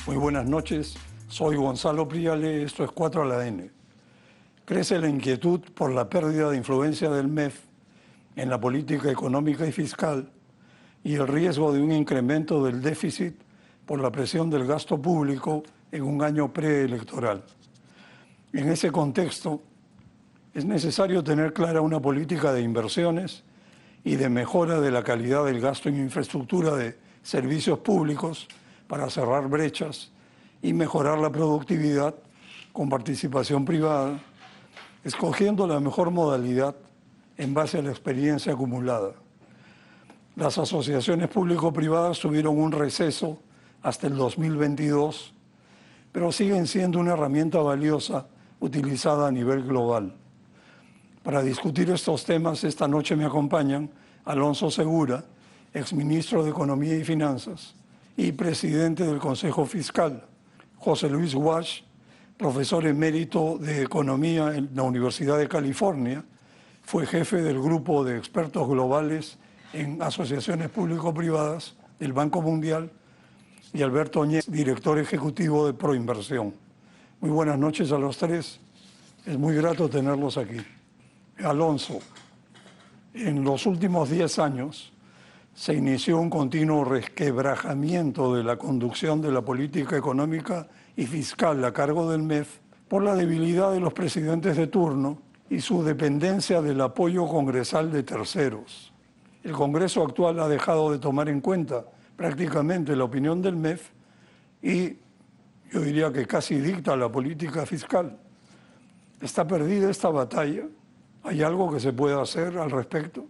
Muy buenas noches, soy Gonzalo Priale, esto es 4 a la N. Crece la inquietud por la pérdida de influencia del MEF en la política económica y fiscal y el riesgo de un incremento del déficit por la presión del gasto público en un año preelectoral. En ese contexto, es necesario tener clara una política de inversiones y de mejora de la calidad del gasto en infraestructura de servicios públicos para cerrar brechas y mejorar la productividad con participación privada, escogiendo la mejor modalidad en base a la experiencia acumulada. Las asociaciones público-privadas tuvieron un receso hasta el 2022, pero siguen siendo una herramienta valiosa utilizada a nivel global. Para discutir estos temas, esta noche me acompañan Alonso Segura, exministro de Economía y Finanzas y presidente del Consejo Fiscal, José Luis Wash, profesor emérito de Economía en la Universidad de California, fue jefe del grupo de expertos globales en asociaciones público-privadas del Banco Mundial, y Alberto Oñez, director ejecutivo de Proinversión. Muy buenas noches a los tres, es muy grato tenerlos aquí. Alonso, en los últimos 10 años se inició un continuo resquebrajamiento de la conducción de la política económica y fiscal a cargo del MEF por la debilidad de los presidentes de turno y su dependencia del apoyo congresal de terceros. El Congreso actual ha dejado de tomar en cuenta prácticamente la opinión del MEF y yo diría que casi dicta la política fiscal. ¿Está perdida esta batalla? ¿Hay algo que se pueda hacer al respecto?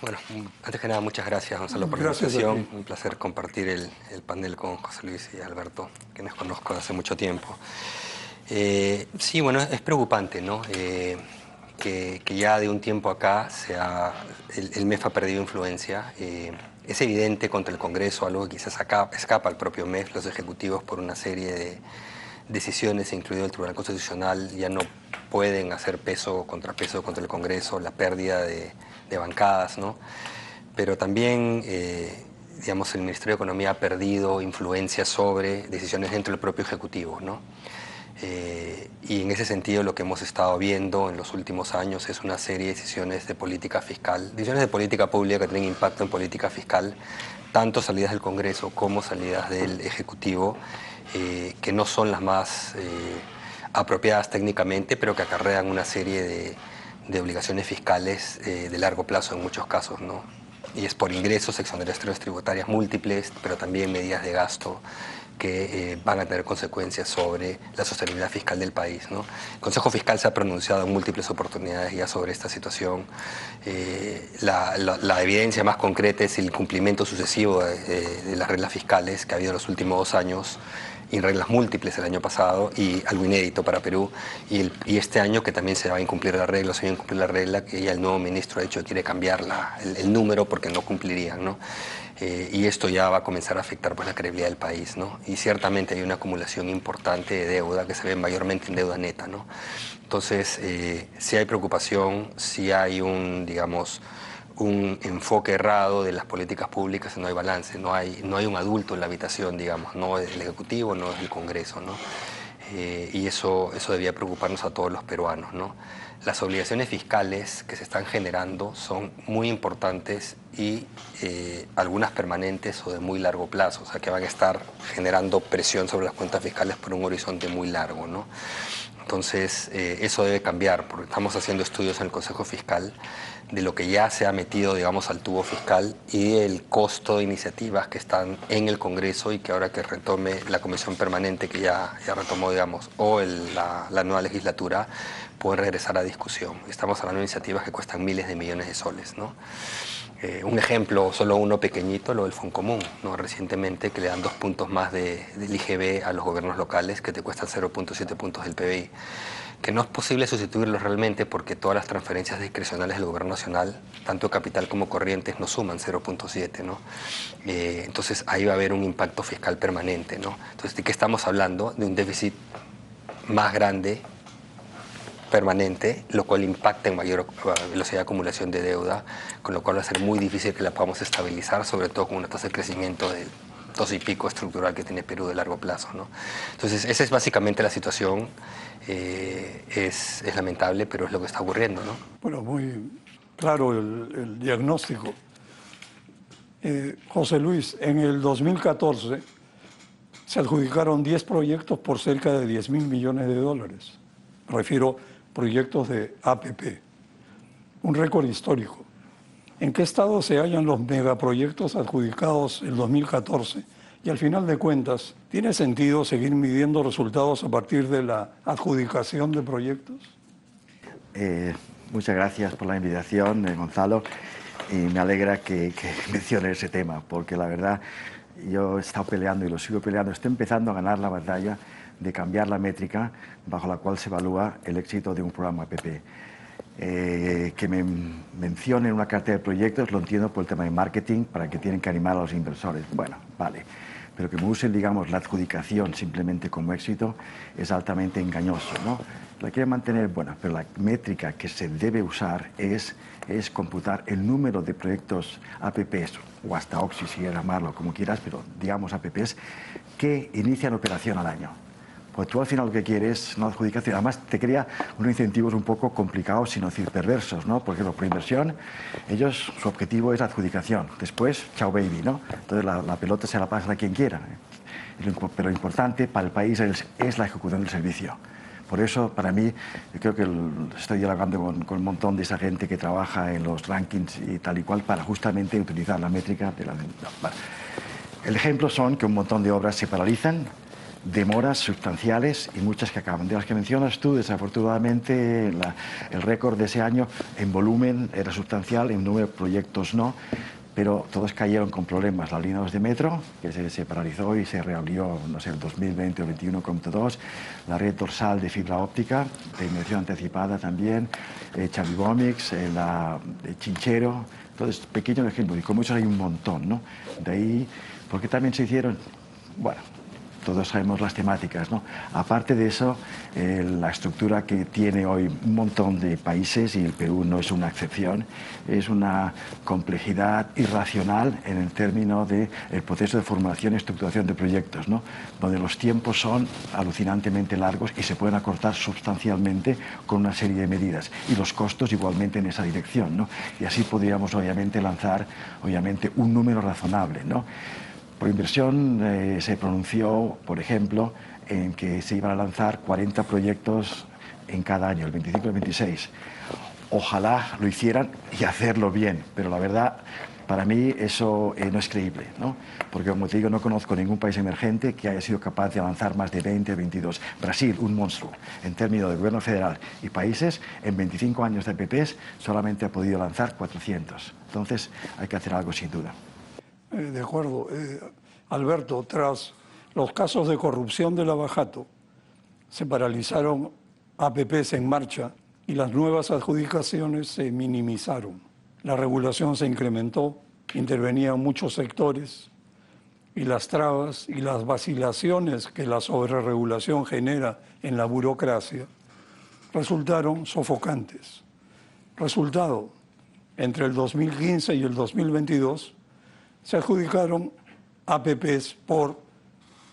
Bueno, antes que nada, muchas gracias, Gonzalo, por la invitación. Un placer compartir el panel con José Luis y Alberto, que nos conozco de hace mucho tiempo. Sí, bueno, es preocupante, ¿no? Que ya de un tiempo acá el MEF ha perdido influencia. Es evidente contra el Congreso, algo que quizás escapa al propio MEF, los ejecutivos por una serie de decisiones, incluido el Tribunal Constitucional, ya no pueden hacer contrapeso contra el Congreso, la pérdida de bancadas, ¿no? Pero también, digamos, el Ministerio de Economía ha perdido influencia sobre decisiones dentro del propio Ejecutivo, ¿no? Y en ese sentido lo que hemos estado viendo en los últimos años es una serie de decisiones de política fiscal, decisiones de política pública que tienen impacto en política fiscal, tanto salidas del Congreso como salidas del Ejecutivo, que no son las más apropiadas técnicamente, pero que acarrean una serie de obligaciones fiscales de largo plazo en muchos casos, ¿no? Y es por ingresos, exoneraciones tributarias múltiples, pero también medidas de gasto que van a tener consecuencias sobre la sostenibilidad fiscal del país, ¿no? El Consejo Fiscal se ha pronunciado en múltiples oportunidades ya sobre esta situación. La evidencia más concreta es el cumplimiento sucesivo de las reglas fiscales que ha habido en los últimos 2 años, y reglas múltiples el año pasado, y algo inédito para Perú, y este año que también se va a incumplir la regla, se va a incumplir la regla, que ya el nuevo ministro ha dicho que quiere cambiar el número porque no cumplirían, ¿no? Y esto ya va a comenzar a afectar pues, la credibilidad del país, ¿no? Y ciertamente hay una acumulación importante de deuda que se ve mayormente en deuda neta, ¿no? Entonces, sí hay preocupación, sí hay un enfoque errado de las políticas públicas y no hay balance, no hay un adulto en la habitación, digamos, no es el Ejecutivo, no es el Congreso, ¿no? Y eso debía preocuparnos a todos los peruanos, ¿no? Las obligaciones fiscales que se están generando son muy importantes y algunas permanentes o de muy largo plazo, o sea que van a estar generando presión sobre las cuentas fiscales por un horizonte muy largo, ¿no? Entonces, eso debe cambiar, porque estamos haciendo estudios en el Consejo Fiscal de lo que ya se ha metido, digamos, al tubo fiscal y el costo de iniciativas que están en el Congreso y que ahora que retome la Comisión Permanente, que ya retomó, digamos, o la nueva legislatura, pueden regresar a discusión. Estamos hablando de iniciativas que cuestan miles de millones de soles, ¿no? Un ejemplo, solo uno pequeñito, lo del Foncomún, ¿no? Recientemente, que le dan 2 puntos más del IGB a los gobiernos locales, que te cuestan 0.7 puntos del PBI, que no es posible sustituirlos realmente porque todas las transferencias discrecionales del gobierno nacional, tanto capital como corrientes, no suman 0.7, ¿no? Entonces ahí va a haber un impacto fiscal permanente, ¿no? Entonces, ¿de qué estamos hablando? De un déficit más grande, permanente, lo cual impacta en mayor velocidad de acumulación de deuda, con lo cual va a ser muy difícil que la podamos estabilizar, sobre todo con una tasa de crecimiento del 2 y pico estructural que tiene Perú de largo plazo, ¿no? Entonces, esa es básicamente la situación. Es lamentable, pero es lo que está ocurriendo, ¿no? Bueno, muy claro el diagnóstico. José Luis, en el 2014 se adjudicaron 10 proyectos por cerca de 10.000 millones de dólares. Me refiero a proyectos de APP, un récord histórico. ¿En qué estado se hallan los megaproyectos adjudicados en 2014? Y al final de cuentas, ¿tiene sentido seguir midiendo resultados a partir de la adjudicación de proyectos? Muchas gracias por la invitación, Gonzalo, y me alegra que mencione ese tema, porque la verdad yo he estado peleando y lo sigo peleando, estoy empezando a ganar la batalla de cambiar la métrica bajo la cual se evalúa el éxito de un programa APP. Que me mencionen una cartera de proyectos lo entiendo por el tema de marketing, para que tienen que animar a los inversores. Bueno, vale, pero que me usen, digamos, la adjudicación simplemente como éxito es altamente engañoso, ¿no? La quiero mantener buena, pero la métrica que se debe usar es computar el número de proyectos APPs, o hasta OXI, si quieres llamarlo como quieras, pero digamos APPs, que inician operación al año. Pues tú al final lo que quieres es una adjudicación. Además te crea unos incentivos un poco complicados, sino decir perversos, ¿no? Porque por inversión, ellos, su objetivo es la adjudicación. Después, chao baby, ¿no? Entonces la pelota se la pasa a quien quiera. Pero lo importante para el país es la ejecución del servicio. Por eso, para mí, yo creo que estoy dialogando con un montón de esa gente que trabaja en los rankings y tal y cual para justamente utilizar la métrica de la... El ejemplo son que un montón de obras se paralizan, demoras sustanciales y muchas que acaban. De las que mencionas tú, desafortunadamente, el récord de ese año en volumen era sustancial, en número de proyectos no, pero todos cayeron con problemas. La línea 2 de metro, que se paralizó y se reabrió, no sé, el 2020 o 2021 como todos, la red dorsal de fibra óptica, de inversión anticipada también, Chavibomix, la Chinchero, entonces, pequeños ejemplos, y como esos hay un montón, ¿no? De ahí, porque también se hicieron, bueno, todos sabemos las temáticas, ¿no? Aparte de eso, la estructura que tiene hoy un montón de países, y el Perú no es una excepción, es una complejidad irracional en el término del proceso de formulación y estructuración de proyectos, ¿no? Donde los tiempos son alucinantemente largos y se pueden acortar sustancialmente con una serie de medidas, y los costos igualmente en esa dirección, ¿no? Y así podríamos obviamente lanzar un número razonable, ¿no? Por inversión se pronunció, por ejemplo, en que se iban a lanzar 40 proyectos en cada año, el 25 y el 26. Ojalá lo hicieran y hacerlo bien, pero la verdad, para mí eso no es creíble, ¿no? Porque, como te digo, no conozco ningún país emergente que haya sido capaz de lanzar más de 20 o 22. Brasil, un monstruo, en términos de gobierno federal y países, en 25 años de APPs solamente ha podido lanzar 400. Entonces, hay que hacer algo sin duda. De acuerdo. Alberto, tras los casos de corrupción de Lavajato, se paralizaron APPs en marcha y las nuevas adjudicaciones se minimizaron. La regulación se incrementó, intervenían muchos sectores y las trabas y las vacilaciones que la sobreregulación genera en la burocracia resultaron sofocantes. Resultado, entre el 2015 y el 2022, se adjudicaron APPs por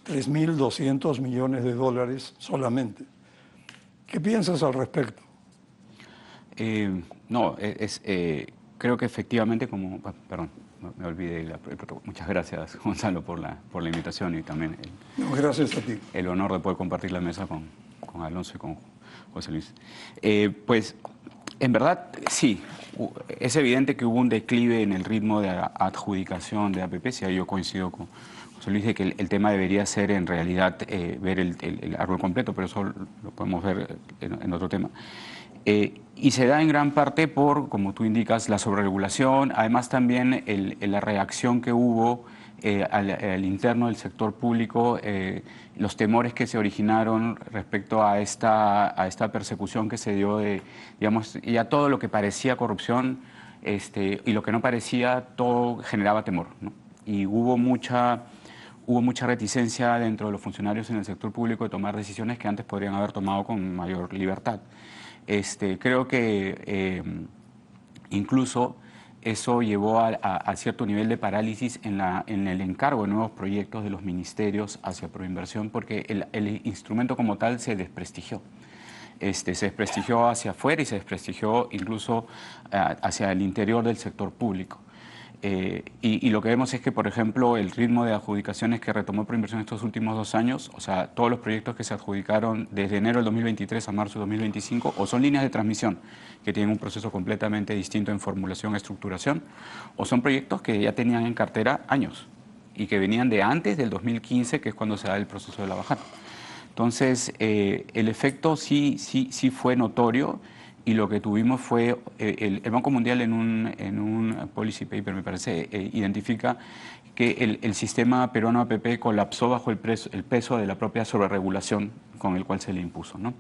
3.200 millones de dólares solamente. ¿Qué piensas al respecto? Creo que efectivamente, perdón, me olvidé, muchas gracias, Gonzalo, por la invitación y también gracias a ti. El honor de poder compartir la mesa con Alonso y con José Luis. Pues, en verdad, sí, es evidente que hubo un declive en el ritmo de adjudicación de APPs, y yo coincido con José Luis de que el tema debería ser en realidad ver el árbol completo, pero eso lo podemos ver en otro tema. Y se da en gran parte por, como tú indicas, la sobreregulación, además también la reacción que hubo al interno del sector público, los temores que se originaron respecto a esta persecución que se dio digamos, y a todo lo que parecía corrupción y lo que no parecía, todo generaba temor, ¿no? Y hubo mucha reticencia dentro de los funcionarios en el sector público de tomar decisiones que antes podrían haber tomado con mayor libertad. Creo que incluso eso llevó a cierto nivel de parálisis en el encargo de nuevos proyectos de los ministerios hacia Proinversión, porque el instrumento como tal se desprestigió. Se desprestigió hacia afuera y se desprestigió incluso hacia el interior del sector público. Y lo que vemos es que, por ejemplo, el ritmo de adjudicaciones que retomó Proinversión estos últimos 2 años, o sea, todos los proyectos que se adjudicaron desde enero del 2023 a marzo del 2025, o son líneas de transmisión que tienen un proceso completamente distinto en formulación, estructuración, o son proyectos que ya tenían en cartera años y que venían de antes del 2015, que es cuando se da el proceso de la bajada. Entonces, el efecto sí fue notorio. Y lo que tuvimos fue, el Banco Mundial en un policy paper, me parece, identifica que el sistema peruano APP colapsó bajo el peso de la propia sobreregulación con el cual se le impuso, ¿no?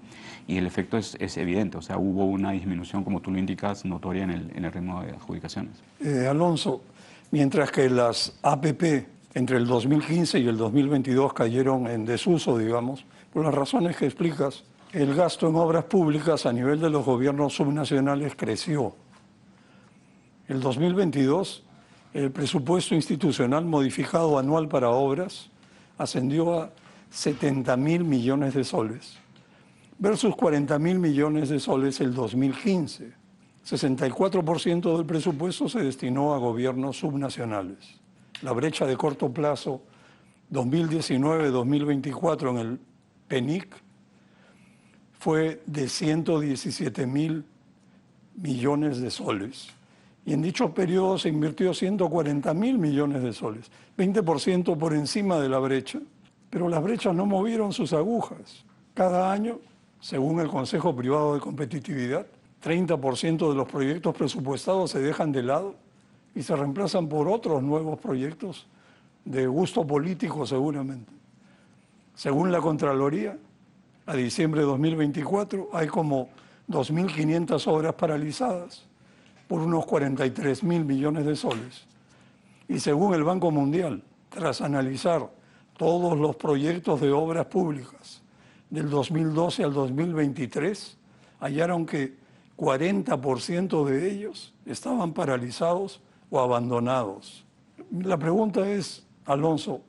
Y el efecto es evidente, o sea, hubo una disminución, como tú lo indicas, notoria en el ritmo de adjudicaciones. Alonso, mientras que las APP entre el 2015 y el 2022 cayeron en desuso, digamos, por las razones que explicas, el gasto en obras públicas a nivel de los gobiernos subnacionales creció. El 2022, el presupuesto institucional modificado anual para obras ascendió a 70.000 millones de soles, versus 40.000 millones de soles el 2015. 64% del presupuesto se destinó a gobiernos subnacionales. La brecha de corto plazo 2019-2024 en el PENIC fue de 117.000 millones de soles. Y en dicho periodo se invirtió 140.000 millones de soles, 20% por encima de la brecha, pero las brechas no movieron sus agujas. Cada año, según el Consejo Privado de Competitividad, 30% de los proyectos presupuestados se dejan de lado y se reemplazan por otros nuevos proyectos de gusto político seguramente. Según la Contraloría, a diciembre de 2024 hay como 2.500 obras paralizadas por unos 43.000 millones de soles. Y según el Banco Mundial, tras analizar todos los proyectos de obras públicas del 2012 al 2023, hallaron que 40% de ellos estaban paralizados o abandonados. La pregunta es, Alonso,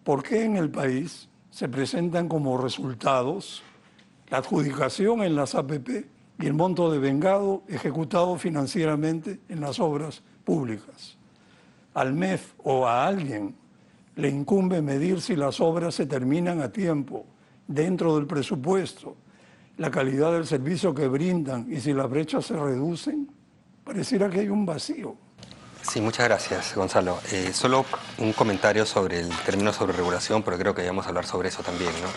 ¿por qué en el país se presentan como resultados la adjudicación en las APP y el monto de vengado ejecutado financieramente en las obras públicas? Al MEF o a alguien le incumbe medir si las obras se terminan a tiempo, dentro del presupuesto, la calidad del servicio que brindan y si las brechas se reducen. Pareciera que hay un vacío. Sí, muchas gracias, Gonzalo. Solo un comentario sobre el término sobre regulación, porque creo que debemos hablar sobre eso también, ¿no?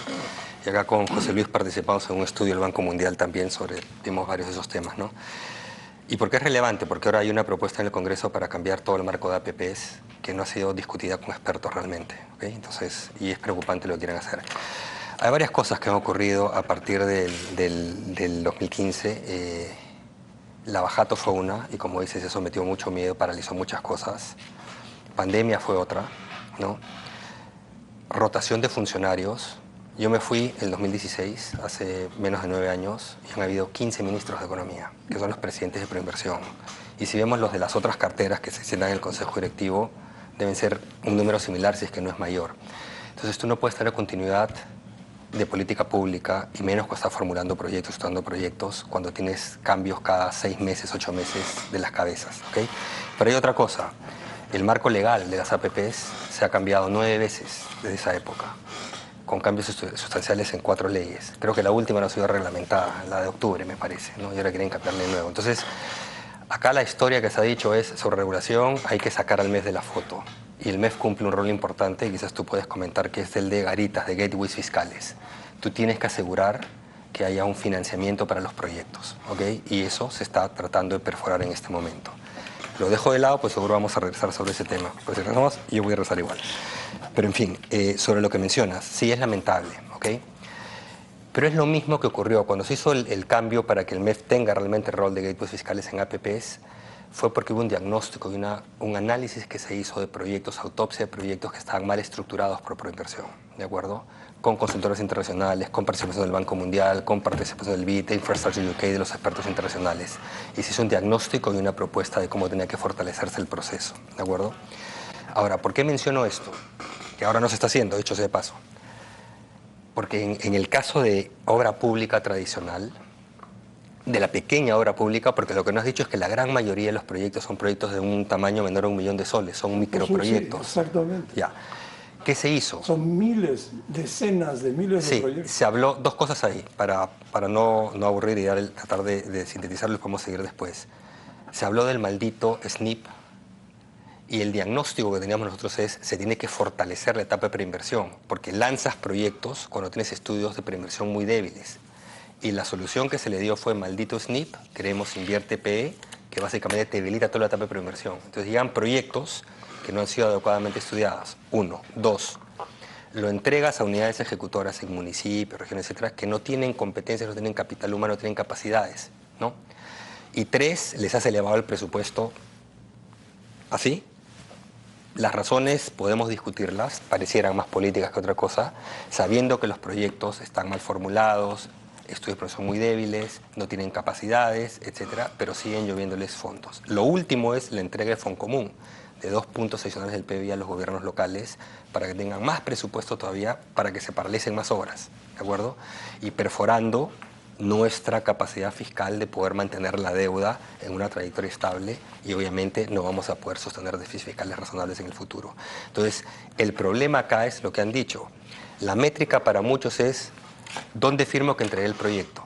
Y acá con José Luis participamos en un estudio del Banco Mundial también sobre, dimos varios de esos temas, ¿no? ¿Y por qué es relevante? Porque ahora hay una propuesta en el Congreso para cambiar todo el marco de APPs que no ha sido discutida con expertos realmente, ¿okay? Entonces, y es preocupante lo que quieren hacer. Hay varias cosas que han ocurrido a partir del 2015. La Bajato fue una, y como dices, eso metió mucho miedo, paralizó muchas cosas. Pandemia fue otra, ¿no? Rotación de funcionarios. Yo me fui en 2016, hace menos de 9 años, y han habido 15 ministros de Economía, que son los presidentes de Proinversión. Y si vemos los de las otras carteras que se sientan en el Consejo Directivo, deben ser un número similar, si es que no es mayor. Entonces tú no puedes tener continuidad de política pública y menos cuando estás formulando proyectos, estudiando proyectos, cuando tienes cambios cada 6 meses, 8 meses de las cabezas, ¿okay? Pero hay otra cosa, el marco legal de las APPs se ha cambiado 9 veces desde esa época, con cambios sustanciales en 4 leyes. Creo que la última no ha sido reglamentada, la de octubre me parece, ¿no? Y ahora quieren cambiarle de nuevo. Entonces, acá la historia que se ha dicho es sobre regulación, hay que sacar al MEF de la foto. Y el MEF cumple un rol importante, y quizás tú puedes comentar, que es el de garitas, de gateways fiscales. Tú tienes que asegurar que haya un financiamiento para los proyectos, ¿ok? Y eso se está tratando de perforar en este momento. Lo dejo de lado, pues seguro vamos a regresar sobre ese tema. Pues si regresamos, yo voy a regresar igual. Pero en fin, sobre lo que mencionas, sí es lamentable, ¿ok? Pero es lo mismo que ocurrió cuando se hizo el cambio para que el MEF tenga realmente el rol de gateways fiscales en APPs. fue porque hubo un diagnóstico y un análisis que se hizo de proyectos, autopsia de proyectos que estaban mal estructurados por proinversión, ¿de acuerdo? Con consultores internacionales, con participación del Banco Mundial, con participación del BID, de Infrastructure UK, de los expertos internacionales. Y se hizo un diagnóstico y una propuesta de cómo tenía que fortalecerse el proceso, ¿de acuerdo? Ahora, ¿por qué menciono esto? Que ahora no se está haciendo, dicho sea de paso. Porque en el caso de obra pública tradicional, de la pequeña obra pública, porque lo que nos has dicho es que la gran mayoría de los proyectos son proyectos de un tamaño menor a 1 millón de soles, son microproyectos. Sí, exactamente. Ya. ¿Qué se hizo? Son miles, decenas de miles de proyectos. Se habló dos cosas ahí, para no aburrir y tratar de sintetizarlo y podemos seguir después. Se habló del maldito SNIP y el diagnóstico que teníamos nosotros es se tiene que fortalecer la etapa de preinversión, porque lanzas proyectos cuando tienes estudios de preinversión muy débiles. Y la solución que se le dio fue maldito SNIP, queremos invierte PE, que básicamente te debilita toda la etapa de preinversión. Entonces llegan proyectos que no han sido adecuadamente estudiadas. 1. 2. Lo entregas a unidades ejecutoras en municipios, regiones, etcétera, que no tienen competencias, no tienen capital humano, no tienen capacidades, ¿no? Y 3. Les has elevado el presupuesto así. Las razones podemos discutirlas, parecieran más políticas que otra cosa, sabiendo que los proyectos están mal formulados, estudios son muy débiles, no tienen capacidades, etcétera, pero siguen lloviéndoles fondos. Lo último es la entrega de Foncomún, de 2 puntos adicionales del PBI a los gobiernos locales para que tengan más presupuesto todavía, para que se paralicen más obras, ¿de acuerdo? Y perforando nuestra capacidad fiscal de poder mantener la deuda en una trayectoria estable y obviamente no vamos a poder sostener déficits fiscales razonables en el futuro. Entonces, el problema acá es lo que han dicho. La métrica para muchos es ¿dónde firmo que entregué el proyecto?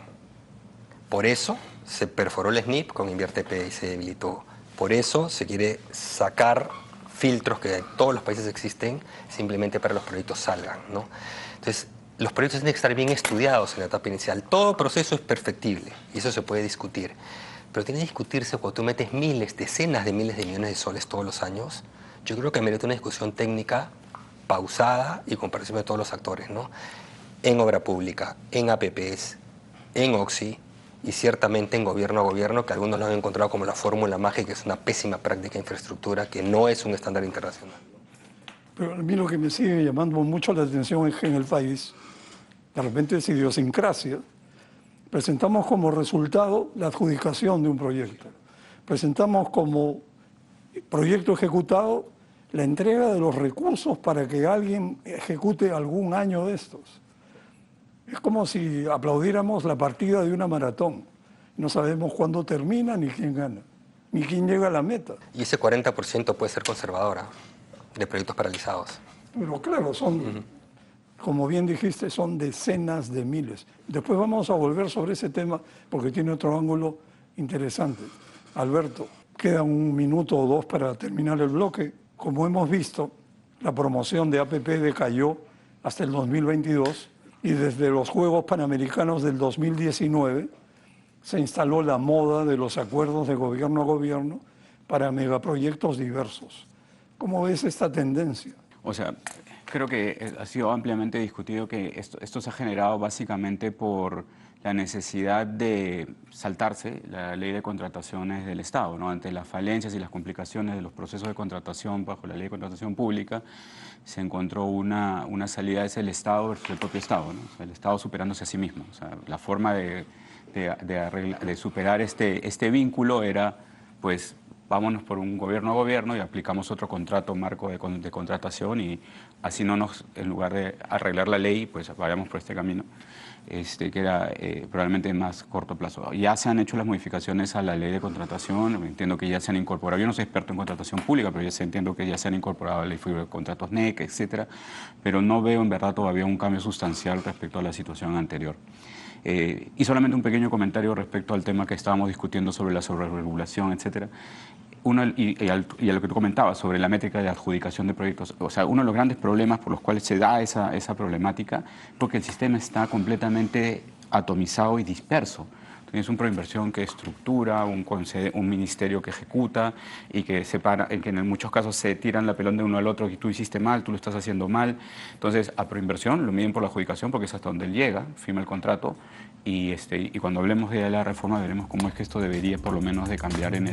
Por eso se perforó el SNIP con Invierte PE y se debilitó. Por eso se quiere sacar filtros que en todos los países existen simplemente para que los proyectos salgan, ¿no? Entonces, los proyectos tienen que estar bien estudiados en la etapa inicial. Todo proceso es perfectible y eso se puede discutir. Pero tiene que discutirse cuando tú metes miles, decenas de miles de millones de soles todos los años. Yo creo que merece una discusión técnica pausada y con participación de todos los actores, ¿no? En obra pública, en APPs, en OXI y ciertamente en gobierno a gobierno, que algunos lo han encontrado como la fórmula mágica, que es una pésima práctica de infraestructura, que no es un estándar internacional. Pero a mí lo que me sigue llamando mucho la atención es que en el país, de repente es idiosincrasia, presentamos como resultado la adjudicación de un proyecto. Presentamos como proyecto ejecutado la entrega de los recursos para que alguien ejecute algún año de estos. Es como si aplaudiéramos la partida de una maratón. No sabemos cuándo termina ni quién gana, ni quién llega a la meta. Y ese 40% puede ser conservadora de proyectos paralizados. Pero claro, son, como bien dijiste, son decenas de miles. Después vamos a volver sobre ese tema porque tiene otro ángulo interesante. Alberto, queda 1 minuto o 2 para terminar el bloque. Como hemos visto, la promoción de APP decayó hasta el 2022 y desde los Juegos Panamericanos del 2019 se instaló la moda de los acuerdos de gobierno a gobierno para megaproyectos diversos. ¿Cómo ves esta tendencia? O sea, creo que ha sido ampliamente discutido que esto se ha generado básicamente por la necesidad de saltarse la ley de contrataciones del Estado, ¿no? Ante las falencias y las complicaciones de los procesos de contratación bajo la ley de contratación pública, se encontró una salida, es el Estado versus el propio Estado, ¿no? O sea, el Estado superándose a sí mismo. O sea, la forma de superar este vínculo era, pues, vámonos por un gobierno a gobierno y aplicamos otro contrato marco de contratación y así no nos, en lugar de arreglar la ley, pues vayamos por este camino, que era probablemente en más corto plazo. Ya se han hecho las modificaciones a la ley de contratación, entiendo que ya se han incorporado, yo no soy experto en contratación pública, pero entiendo que ya se han incorporado a la ley de contratos NEC, etcétera, pero no veo en verdad todavía un cambio sustancial respecto a la situación anterior. Y solamente un pequeño comentario respecto al tema que estábamos discutiendo sobre la sobreregulación, etcétera. Y a lo que tú comentabas sobre la métrica de adjudicación de proyectos, o sea, uno de los grandes problemas por los cuales se da esa problemática es porque el sistema está completamente atomizado y disperso. Tienes un proinversión que estructura, un ministerio que ejecuta y que separa, que en muchos casos se tiran la pelota de uno al otro, que tú hiciste mal, tú lo estás haciendo mal. Entonces, a proinversión lo miden por la adjudicación porque es hasta donde él llega, firma el contrato y cuando hablemos de la reforma veremos cómo es que esto debería por lo menos de cambiar en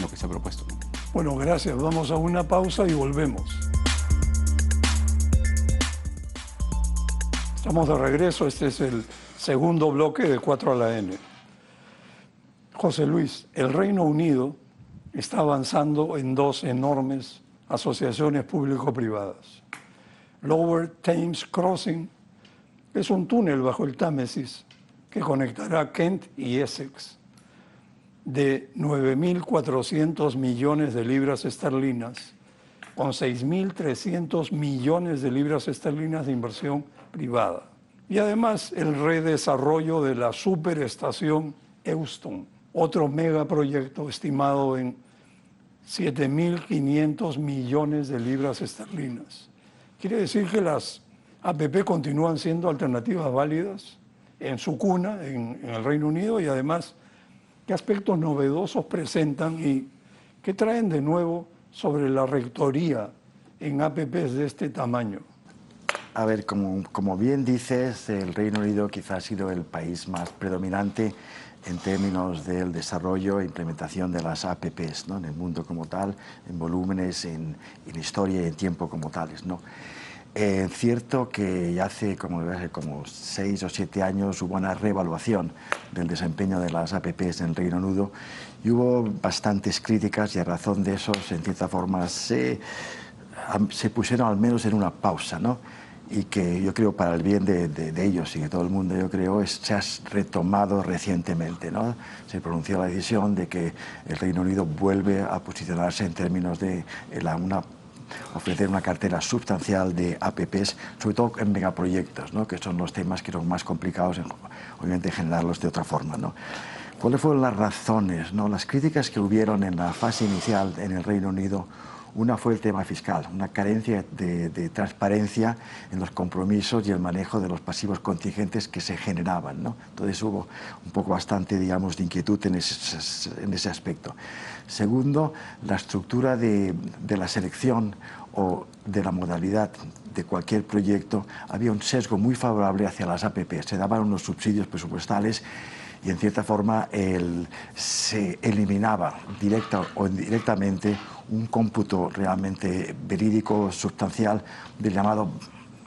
lo que se ha propuesto. Bueno, gracias. Vamos a una pausa y volvemos. Estamos de regreso. Este es el segundo bloque de 4 a la N. José Luis, el Reino Unido está avanzando en 2 enormes asociaciones público-privadas. Lower Thames Crossing es un túnel bajo el Támesis que conectará Kent y Essex de 9.400 millones de libras esterlinas con 6.300 millones de libras esterlinas de inversión privada. Y además el redesarrollo de la superestación Euston, otro megaproyecto estimado en 7.500 millones de libras esterlinas. Quiere decir que las APP continúan siendo alternativas válidas en su cuna, en el Reino Unido, y además, ¿qué aspectos novedosos presentan y qué traen de nuevo sobre la rectoría en APPs de este tamaño? A ver, como bien dices, el Reino Unido quizás ha sido el país más predominante en términos del desarrollo e implementación de las APPs, ¿no? En el mundo como tal, en volúmenes, en historia y en tiempo como tales, ¿no? Cierto que ya hace como 6 o 7 años hubo una reevaluación del desempeño de las APPs en el Reino Unido y hubo bastantes críticas y a razón de eso, en cierta forma, se pusieron al menos en una pausa, ¿no? Y que yo creo para el bien de ellos y de todo el mundo, yo creo, se ha retomado recientemente, ¿no? Se pronunció la decisión de que el Reino Unido vuelve a posicionarse en términos de ofrecer una cartera sustancial de APPs, sobre todo en megaproyectos, ¿no? Que son los temas que son más complicados, obviamente, generarlos de otra forma, ¿no? ¿Cuáles fueron las razones, ¿no? Las críticas que hubieron en la fase inicial en el Reino Unido? Una fue el tema fiscal, una carencia de transparencia en los compromisos y el manejo de los pasivos contingentes que se generaban, ¿no? Entonces hubo un poco bastante, digamos, de inquietud en ese aspecto. Segundo, la estructura de la selección o de la modalidad de cualquier proyecto, había un sesgo muy favorable hacia las APP. Se daban unos subsidios presupuestales y en cierta forma se eliminaba directa o indirectamente un cómputo realmente verídico, sustancial, del llamado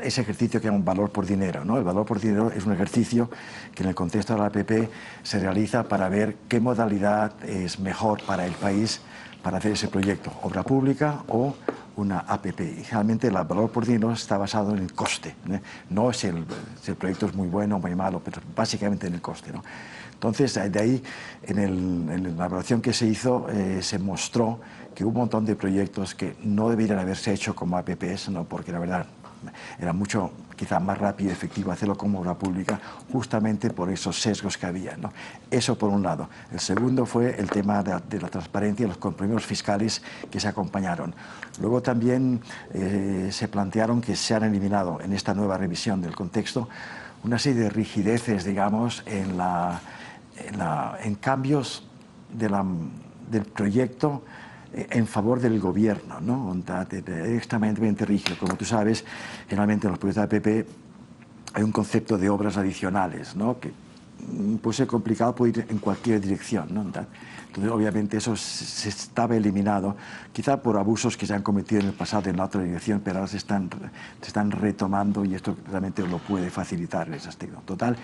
ese ejercicio que es un valor por dinero, ¿no? El valor por dinero es un ejercicio que en el contexto de la APP se realiza para ver qué modalidad es mejor para el país para hacer ese proyecto, obra pública o una APP. Y generalmente el valor por dinero está basado en el coste, ¿no? No es si el proyecto es muy bueno o muy malo, pero básicamente en el coste, ¿no? Entonces, de ahí, en la evaluación que se hizo, se mostró que hubo un montón de proyectos que no deberían haberse hecho como APPs, ¿no? Porque la verdad era mucho, quizá más rápido y efectivo hacerlo como obra pública, justamente por esos sesgos que había, ¿no? Eso por un lado. El segundo fue el tema de la transparencia y los compromisos fiscales que se acompañaron. Luego también se plantearon que se han eliminado en esta nueva revisión del contexto una serie de rigideces, digamos, en cambios del proyecto en favor del gobierno, ¿no? Extremadamente rígido. Como tú sabes, generalmente en los proyectos de APP hay un concepto de obras adicionales, ¿no? Que puede ser complicado, puede ir en cualquier dirección, ¿no? Entonces, obviamente, eso se estaba eliminado, quizá por abusos que se han cometido en el pasado en la otra dirección, pero ahora se están retomando y esto realmente lo puede facilitar en ese aspecto. Total,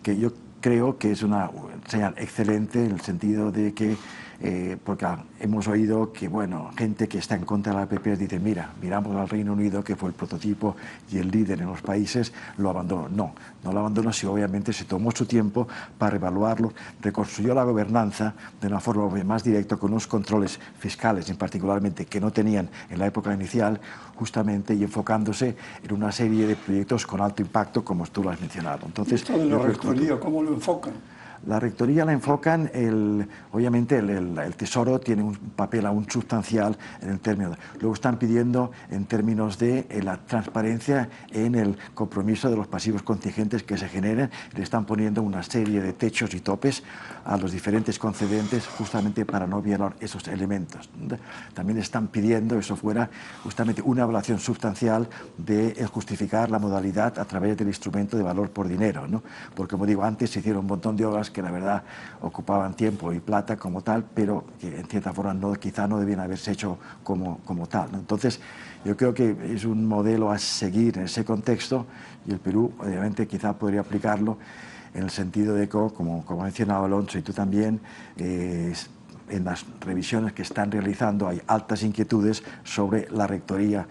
que yo creo que es una señal excelente en el sentido de que, porque hemos oído que, bueno, gente que está en contra de la APP dice, miramos al Reino Unido, que fue el prototipo y el líder en los países, lo abandonó. No lo abandonó, sino obviamente se tomó su tiempo para evaluarlo, reconstruyó la gobernanza de una forma más directa, con unos controles fiscales, en particularmente, que no tenían en la época inicial, justamente, y enfocándose en una serie de proyectos con alto impacto, como tú lo has mencionado. Entonces, esto de la rectoría, ¿cómo lo enfocan? La rectoría la enfocan, obviamente el Tesoro tiene un papel aún sustancial en el término. Luego están pidiendo en términos de la transparencia en el compromiso de los pasivos contingentes que se generen. Le están poniendo una serie de techos y topes a los diferentes concedentes justamente para no violar esos elementos. También están pidiendo, eso fuera, justamente una evaluación sustancial de justificar la modalidad a través del instrumento de valor por dinero, ¿no? Porque, como digo, antes se hicieron un montón de obras que la verdad ocupaban tiempo y plata como tal, pero que en cierta forma quizá no debían haberse hecho como tal, ¿no? Entonces, yo creo que es un modelo a seguir en ese contexto y el Perú, obviamente, quizá podría aplicarlo en el sentido de que, como ha mencionado Alonso y tú también, en las revisiones que están realizando hay altas inquietudes sobre la rectoría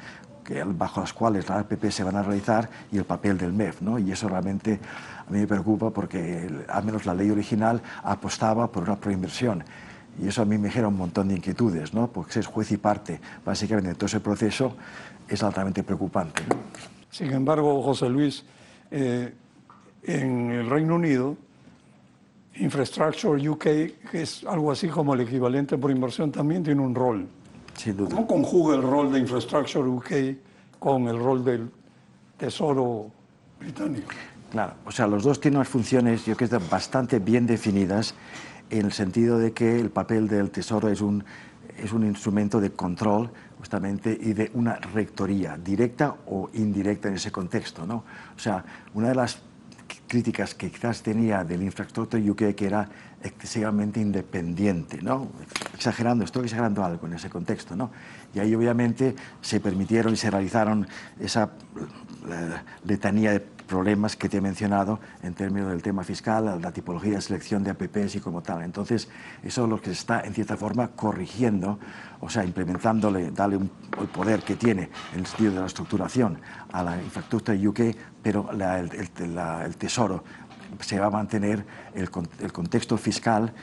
bajo las cuales las APP se van a realizar y el papel del MEF, ¿no? Y eso realmente a mí me preocupa porque al menos la ley original apostaba por una proinversión y eso a mí me genera un montón de inquietudes, ¿no? Porque ser juez y parte básicamente en todo ese proceso es altamente preocupante, ¿no? Sin embargo, José Luis, en el Reino Unido, Infrastructure UK, que es algo así como el equivalente por inversión, también tiene un rol. Sin duda. ¿Cómo conjuga el rol de Infrastructure UK con el rol del Tesoro británico? Claro, o sea, los dos tienen unas funciones, yo creo que están bastante bien definidas en el sentido de que el papel del Tesoro es un instrumento de control justamente y de una rectoría directa o indirecta en ese contexto, ¿no? O sea, una de las críticas que quizás tenía del Infrastructure UK que era excesivamente independiente, ¿no? Estoy exagerando algo en ese contexto, ¿no? Y ahí obviamente se permitieron y se realizaron esa letanía de problemas que te he mencionado en términos del tema fiscal, la tipología de selección de APPs y como tal. Entonces, eso es lo que se está en cierta forma corrigiendo, o sea, implementándole, darle el poder que tiene en el sentido de la estructuración a la Infrastructure UK, pero el Tesoro se va a mantener el contexto fiscal,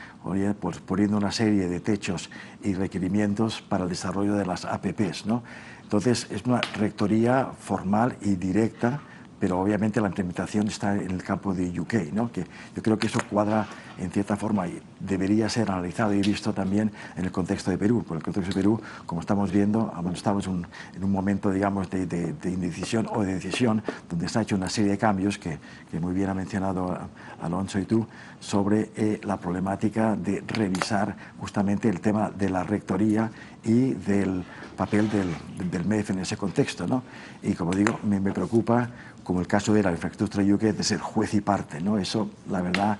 pues, poniendo una serie de techos y requerimientos para el desarrollo de las APPs, ¿no? Entonces, es una rectoría formal y directa, pero obviamente la implementación está en el campo de UK, ¿no? Que yo creo que eso cuadra en cierta forma y debería ser analizado y visto también en el contexto de Perú. Por el contexto de Perú, como estamos viendo, estamos en un momento, digamos, de indecisión o de decisión, donde se ha hecho una serie de cambios que muy bien ha mencionado Alonso y tú, sobre la problemática de revisar justamente el tema de la rectoría y del papel del MEF en ese contexto, ¿no? Y como digo, me preocupa, como el caso de la Infrastructure UK, de ser juez y parte, ¿no? Eso, la verdad,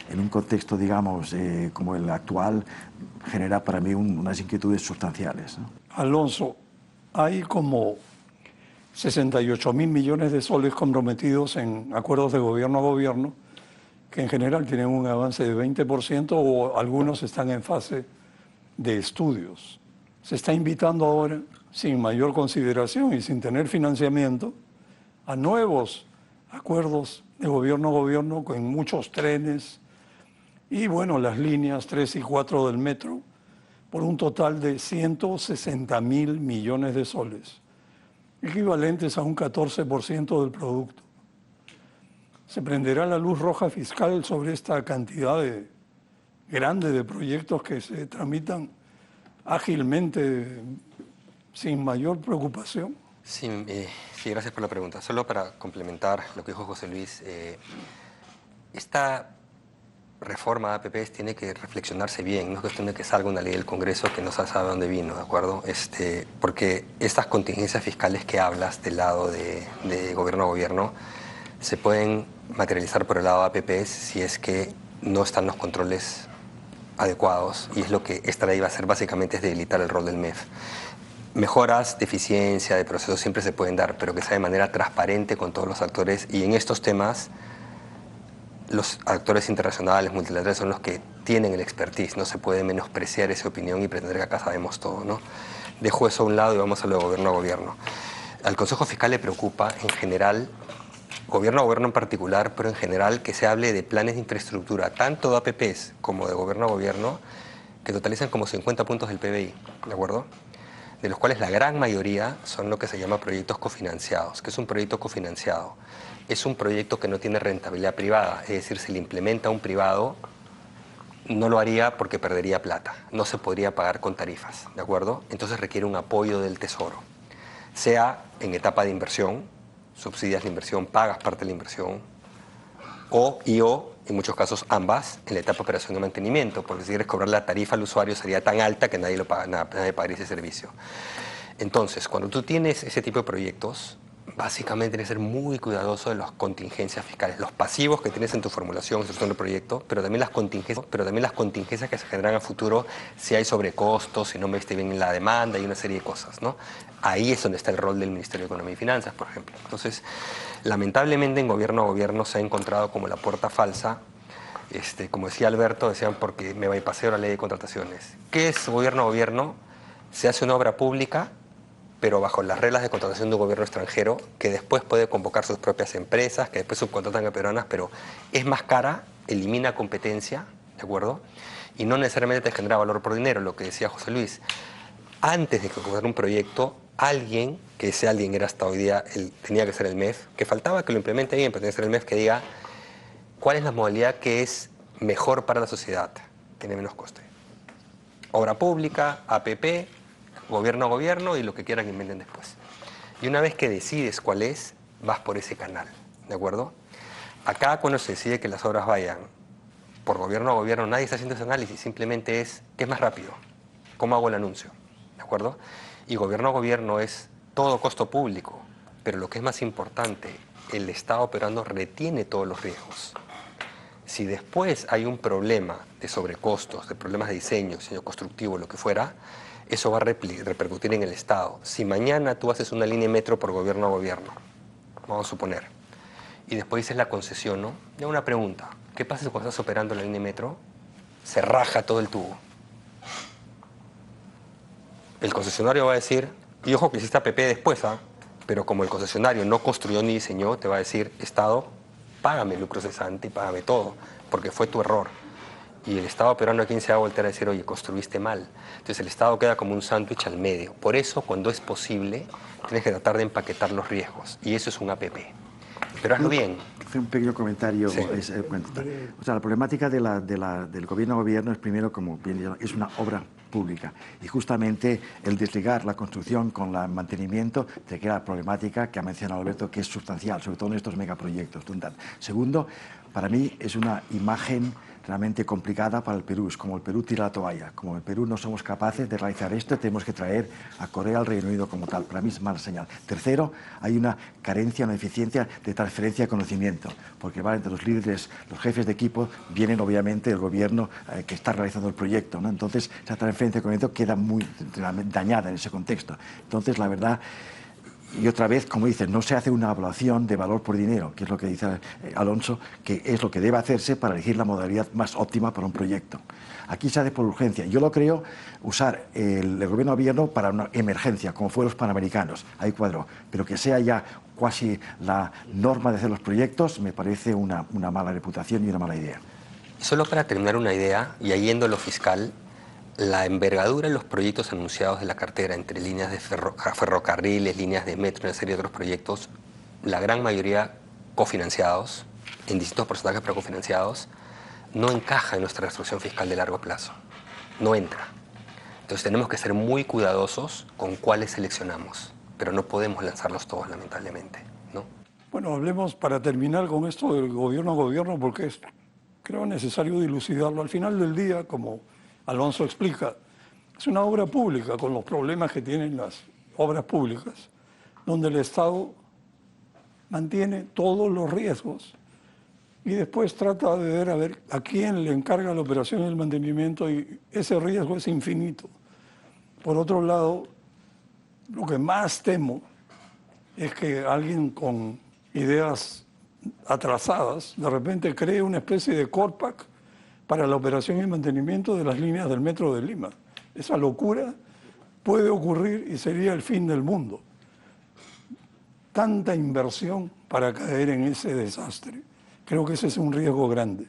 en un contexto, digamos, como el actual, genera para mí unas inquietudes sustanciales, ¿no? Alonso, hay como 68.000 millones de soles comprometidos en acuerdos de gobierno a gobierno, que en general tienen un avance de 20% o algunos están en fase de estudios. Se está invitando ahora, sin mayor consideración y sin tener financiamiento, a nuevos acuerdos de gobierno a gobierno con muchos trenes y, bueno, las líneas 3 y 4 del metro, por un total de 160.000 millones de soles, equivalentes a un 14% del producto. Se prenderá la luz roja fiscal sobre esta cantidad grande de proyectos que se tramitan ágilmente, sin mayor preocupación. Sí, gracias por la pregunta. Solo para complementar lo que dijo José Luis, esta reforma de APPs tiene que reflexionarse bien, no es cuestión de que salga una ley del Congreso que no se sabe dónde vino, ¿de acuerdo? Porque estas contingencias fiscales que hablas del lado de gobierno a gobierno se pueden materializar por el lado de APPs si es que no están los controles adecuados, y es lo que esta ley va a hacer básicamente, es debilitar el rol del MEF. Mejoras de eficiencia, de procesos siempre se pueden dar, pero que sea de manera transparente con todos los actores, y en estos temas los actores internacionales, multilaterales, son los que tienen el expertise, no se puede menospreciar esa opinión y pretender que acá sabemos todo, ¿no? Dejo eso a un lado y vamos a lo de gobierno a gobierno. Al Consejo Fiscal le preocupa en general, gobierno a gobierno en particular, pero en general que se hable de planes de infraestructura, tanto de APPs como de gobierno a gobierno, que totalizan como 50 puntos del PBI, ¿de acuerdo? De los cuales la gran mayoría son lo que se llama proyectos cofinanciados. ¿Qué es un proyecto cofinanciado? Es un proyecto que no tiene rentabilidad privada, es decir, se le implementa a un privado no lo haría porque perdería plata, no se podría pagar con tarifas, ¿de acuerdo? Entonces requiere un apoyo del Tesoro, sea en etapa de inversión, subsidias de inversión, pagas parte de la inversión, o en muchos casos ambas, en la etapa de operación y mantenimiento, porque si quieres cobrar la tarifa al usuario sería tan alta que nadie pagaría ese servicio. Entonces, cuando tú tienes ese tipo de proyectos, básicamente tienes que ser muy cuidadoso de las contingencias fiscales, los pasivos que tienes en tu formulación, en tu proyecto, pero también las contingencias que se generan a futuro si hay sobrecostos, si no me esté bien la demanda y una serie de cosas, ¿no? Ahí es donde está el rol del Ministerio de Economía y Finanzas, por ejemplo. Entonces, lamentablemente en gobierno a gobierno se ha encontrado como la puerta falsa. Como decía Alberto, decían porque me bypasseo la ley de contrataciones. ¿Qué es gobierno a gobierno? Se hace una obra pública, pero bajo las reglas de contratación de un gobierno extranjero, que después puede convocar sus propias empresas, que después subcontratan a peruanas, pero es más cara, elimina competencia, ¿de acuerdo? Y no necesariamente te genera valor por dinero, lo que decía José Luis. Antes de que ocurriera un proyecto, alguien, que ese alguien era hasta hoy día, tenía que ser el MEF, que faltaba que lo implemente bien, pero tenía que ser el MEF que diga cuál es la modalidad que es mejor para la sociedad, tiene menos coste. Obra pública, APP, gobierno a gobierno y lo que quieran que inventen después. Y una vez que decides cuál es, vas por ese canal, ¿de acuerdo? Acá cuando se decide que las obras vayan por gobierno a gobierno, nadie está haciendo ese análisis, simplemente es, ¿qué es más rápido? ¿Cómo hago el anuncio? ¿De acuerdo? Y gobierno a gobierno es todo costo público, pero lo que es más importante, el Estado operando retiene todos los riesgos. Si después hay un problema de sobrecostos, de problemas de diseño constructivo, lo que fuera, eso va a repercutir en el Estado. Si mañana tú haces una línea de metro por gobierno a gobierno, vamos a suponer, y después dices la concesión, ¿no? Ya una pregunta, ¿qué pasa si cuando estás operando la línea de metro se raja todo el tubo? El concesionario va a decir, y ojo que hiciste APP después, pero como el concesionario no construyó ni diseñó, te va a decir, Estado, págame el lucro cesante y págame todo, porque fue tu error. Y el Estado peruano, ¿a quién se va a voltear a decir, oye, construiste mal? Entonces el Estado queda como un sándwich al medio. Por eso, cuando es posible, tienes que tratar de empaquetar los riesgos. Y eso es un APP. Pero hazlo bien. Hacer un pequeño comentario. Sí. O sea, la problemática del gobierno a gobierno es, primero, como bien dicho, es una obra pública. Y justamente el desligar la construcción con el mantenimiento te crea la problemática que ha mencionado Alberto, que es sustancial, sobre todo en estos megaproyectos. Segundo, para mí es una imagen realmente complicada para el Perú. Es como el Perú tira la toalla. Como el Perú no somos capaces de realizar esto, tenemos que traer a Corea, al Reino Unido como tal. Para mí es mala señal. Tercero, hay una carencia, una deficiencia de transferencia de conocimiento, porque entre los líderes, los jefes de equipo, vienen obviamente el gobierno que está realizando el proyecto, ¿no? Entonces, esa transferencia de conocimiento queda muy dañada en ese contexto. Entonces, la verdad, y otra vez, como dices, no se hace una evaluación de valor por dinero, que es lo que dice Alonso, que es lo que debe hacerse para elegir la modalidad más óptima para un proyecto. Aquí se hace por urgencia. Yo lo creo usar el gobierno abierto para una emergencia, como fue los Panamericanos, ahí cuadró, pero que sea ya casi la norma de hacer los proyectos, me parece una mala reputación y una mala idea. Y solo para terminar una idea, y yendo a lo fiscal, la envergadura de los proyectos anunciados de la cartera, entre líneas de ferrocarriles, líneas de metro y una serie de otros proyectos, la gran mayoría cofinanciados, en distintos porcentajes pero cofinanciados, no encaja en nuestra restricción fiscal de largo plazo. No entra. Entonces tenemos que ser muy cuidadosos con cuáles seleccionamos, pero no podemos lanzarlos todos, lamentablemente, ¿no? Bueno, hablemos para terminar con esto del gobierno a gobierno, porque es, creo, necesario dilucidarlo. Al final del día, como Alonso explica, es una obra pública con los problemas que tienen las obras públicas, donde el Estado mantiene todos los riesgos y después trata de ver a quién le encarga la operación y el mantenimiento, y ese riesgo es infinito. Por otro lado, lo que más temo es que alguien con ideas atrasadas de repente cree una especie de Corpac para la operación y mantenimiento de las líneas del metro de Lima. Esa locura puede ocurrir y sería el fin del mundo. Tanta inversión para caer en ese desastre. Creo que ese es un riesgo grande.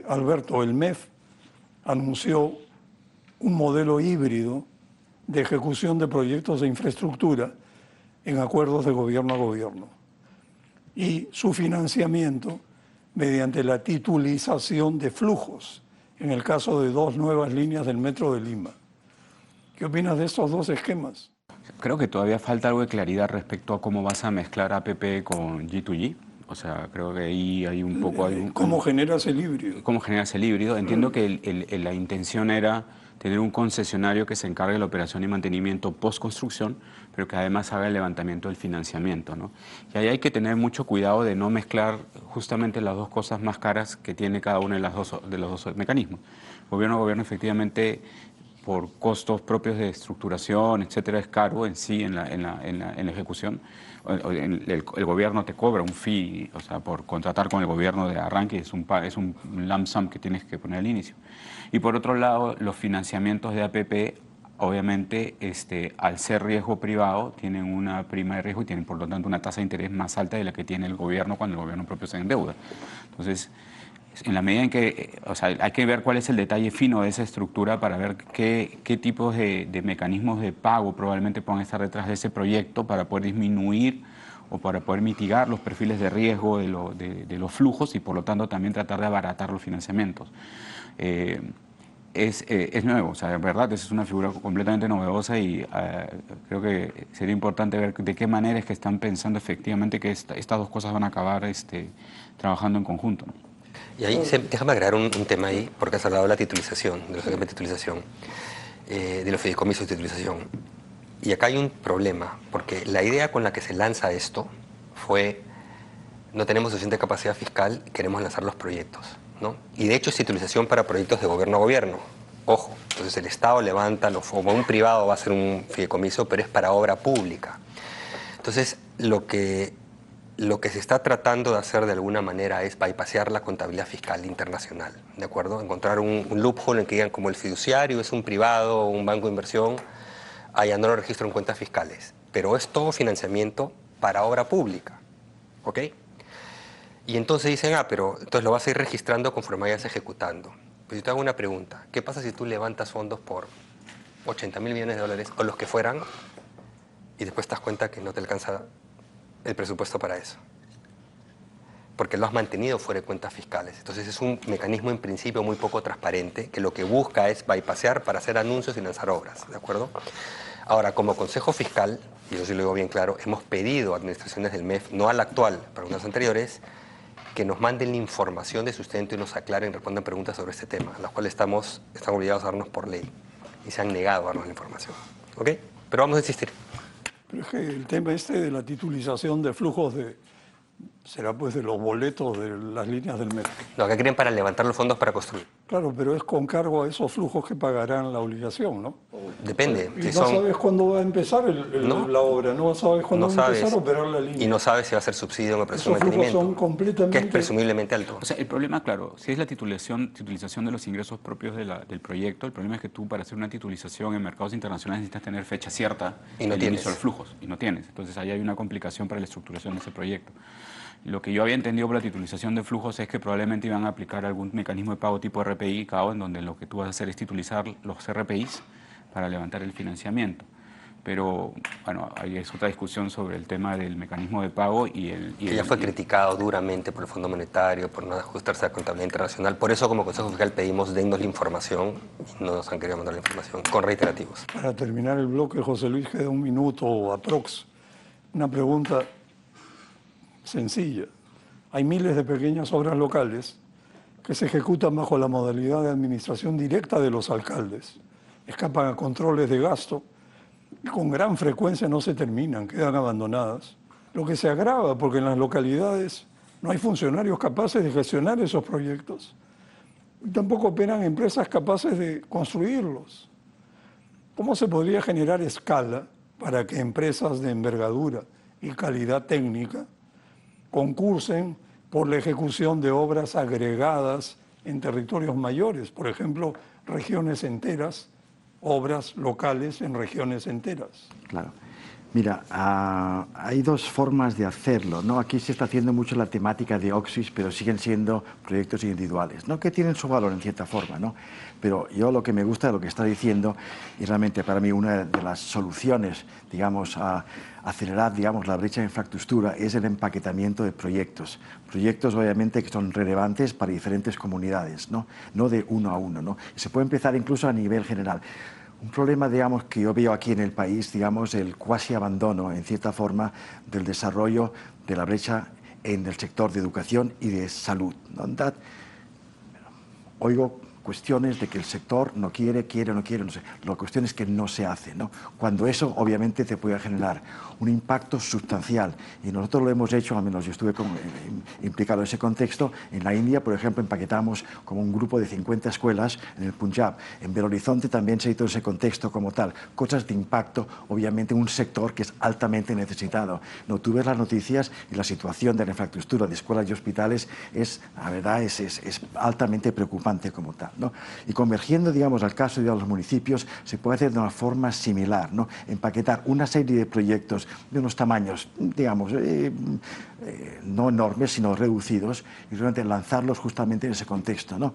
Alberto, el MEF anunció un modelo híbrido de ejecución de proyectos de infraestructura en acuerdos de gobierno a gobierno. Y su financiamiento mediante la titulización de flujos en el caso de 2 nuevas líneas del Metro de Lima. ¿Qué opinas de estos 2 esquemas? Creo que todavía falta algo de claridad respecto a cómo vas a mezclar APP con G2G. O sea, creo que ahí hay un poco... ¿Cómo generas el híbrido? ¿Cómo generas el híbrido? Entiendo que la intención era tener un concesionario que se encargue de la operación y mantenimiento post-construcción, pero que además haga el levantamiento del financiamiento, ¿no? Y ahí hay que tener mucho cuidado de no mezclar justamente las dos cosas más caras que tiene cada uno de los dos mecanismos. Gobierno efectivamente, por costos propios de estructuración, etcétera, es caro en sí en la ejecución. El gobierno te cobra un fee, o sea, por contratar con el gobierno de arranque, es un lump sum que tienes que poner al inicio. Y por otro lado, los financiamientos de APP, obviamente, al ser riesgo privado, tienen una prima de riesgo y tienen, por lo tanto, una tasa de interés más alta de la que tiene el gobierno cuando el gobierno propio se endeuda. Entonces, en la medida en que, o sea, hay que ver cuál es el detalle fino de esa estructura para ver qué tipos de mecanismos de pago probablemente puedan estar detrás de ese proyecto para poder disminuir o para poder mitigar los perfiles de riesgo de los flujos y por lo tanto también tratar de abaratar los financiamientos. Es nuevo, o sea, de verdad, es una figura completamente novedosa y creo que sería importante ver de qué manera es que están pensando efectivamente que estas dos cosas van a acabar trabajando en conjunto, ¿no? Y ahí déjame agregar un tema ahí, porque has hablado de la titulización, de los esquemas de titulización, de los fideicomisos de titulización. Y acá hay un problema, porque la idea con la que se lanza esto fue, no tenemos suficiente capacidad fiscal, queremos lanzar los proyectos, ¿no? Y de hecho es titulización para proyectos de gobierno a gobierno. Ojo, entonces el Estado levanta, como un privado va a hacer un fideicomiso, pero es para obra pública. Entonces, lo que se está tratando de hacer de alguna manera es bypassear la contabilidad fiscal internacional, ¿de acuerdo? Encontrar un loophole en que digan como el fiduciario es un privado o un banco de inversión, allá no lo registro en cuentas fiscales, pero es todo financiamiento para obra pública, ¿ok? Y entonces dicen, pero entonces lo vas a ir registrando conforme vayas ejecutando. Pues yo te hago una pregunta, ¿qué pasa si tú levantas fondos por 80.000 millones de dólares o los que fueran y después te das cuenta que no te alcanza el presupuesto para eso? Porque lo has mantenido fuera de cuentas fiscales. Entonces es un mecanismo en principio muy poco transparente que lo que busca es bypassear para hacer anuncios y lanzar obras, ¿de acuerdo? Ahora, como Consejo Fiscal, y eso sí lo digo bien claro, hemos pedido a administraciones del MEF, no a la actual, pero a unas anteriores, que nos manden la información de sustento y nos aclaren, respondan preguntas sobre este tema, a las cuales están obligados a darnos por ley y se han negado a darnos la información, ¿ok? Pero vamos a insistir. Pero es que el tema de la titulización de flujos será pues de los boletos de las líneas del metro. Lo que quieren para levantar los fondos para construir. Claro, pero es con cargo a esos flujos que pagarán la obligación, ¿no? Depende. Y no sabes cuándo va a empezar la obra, no sabes cuándo va a empezar a operar la línea. Y no sabes si va a ser subsidio o operación de Esos flujos mantenimiento, son completamente... que es presumiblemente alto. O sea, el problema, claro, si es la titulización de los ingresos propios del proyecto, el problema es que tú para hacer una titulización en mercados internacionales necesitas tener fecha cierta y no del tienes. inicio de los flujos, y no tienes. Entonces ahí hay una complicación para la estructuración de ese proyecto. Lo que yo había entendido por la titulización de flujos es que probablemente iban a aplicar algún mecanismo de pago tipo RPI, CAO, en donde lo que tú vas a hacer es titulizar los RPIs para levantar el financiamiento. Pero, bueno, ahí es otra discusión sobre el tema del mecanismo de pago que ya fue criticado duramente por el Fondo Monetario, por no ajustarse a la contabilidad internacional. Por eso, como Consejo Fiscal, pedimos dennos la información y no nos han querido mandar la información, con reiterativos. Para terminar el bloque, José Luis, queda un minuto o aprox. Una pregunta sencilla. Hay miles de pequeñas obras locales que se ejecutan bajo la modalidad de administración directa de los alcaldes. Escapan a controles de gasto y con gran frecuencia no se terminan, quedan abandonadas. Lo que se agrava porque en las localidades no hay funcionarios capaces de gestionar esos proyectos y tampoco operan empresas capaces de construirlos. ¿Cómo se podría generar escala para que empresas de envergadura y calidad técnica concursen por la ejecución de obras agregadas en territorios mayores, por ejemplo, regiones enteras, obras locales en regiones enteras? Claro. Mira, hay dos formas de hacerlo, ¿no? Aquí se está haciendo mucho la temática de Oxis, pero siguen siendo proyectos individuales, ¿no? Que tienen su valor en cierta forma, ¿no? Pero yo lo que me gusta de lo que está diciendo, y realmente para mí una de las soluciones, digamos, a acelerar, digamos, la brecha de infraestructura es el empaquetamiento de proyectos. Proyectos, obviamente, que son relevantes para diferentes comunidades, ¿no? No de uno a uno, ¿no? Y se puede empezar incluso a nivel general. Un problema, digamos, que yo veo aquí en el país, digamos, el cuasi abandono, en cierta forma, del desarrollo de la brecha en el sector de educación y de salud, ¿no? Oigo cuestiones de que el sector no quiere, no quiere, no sé. La cuestión es que no se hace, ¿no? Cuando eso, obviamente, te puede generar un impacto sustancial. Y nosotros lo hemos hecho, al menos yo estuve implicado en ese contexto. En la India, por ejemplo, empaquetamos como un grupo de 50 escuelas en el Punjab. En Belo Horizonte también se hizo ese contexto como tal. Cosas de impacto, obviamente, en un sector que es altamente necesitado. No, tú ves las noticias y la situación de la infraestructura de escuelas y hospitales es, la verdad, es altamente preocupante como tal, ¿no? Y convergiendo, digamos, al caso de los municipios, se puede hacer de una forma similar, ¿no? Empaquetar una serie de proyectos de unos tamaños, digamos, no enormes, sino reducidos, y realmente lanzarlos justamente en ese contexto, ¿no?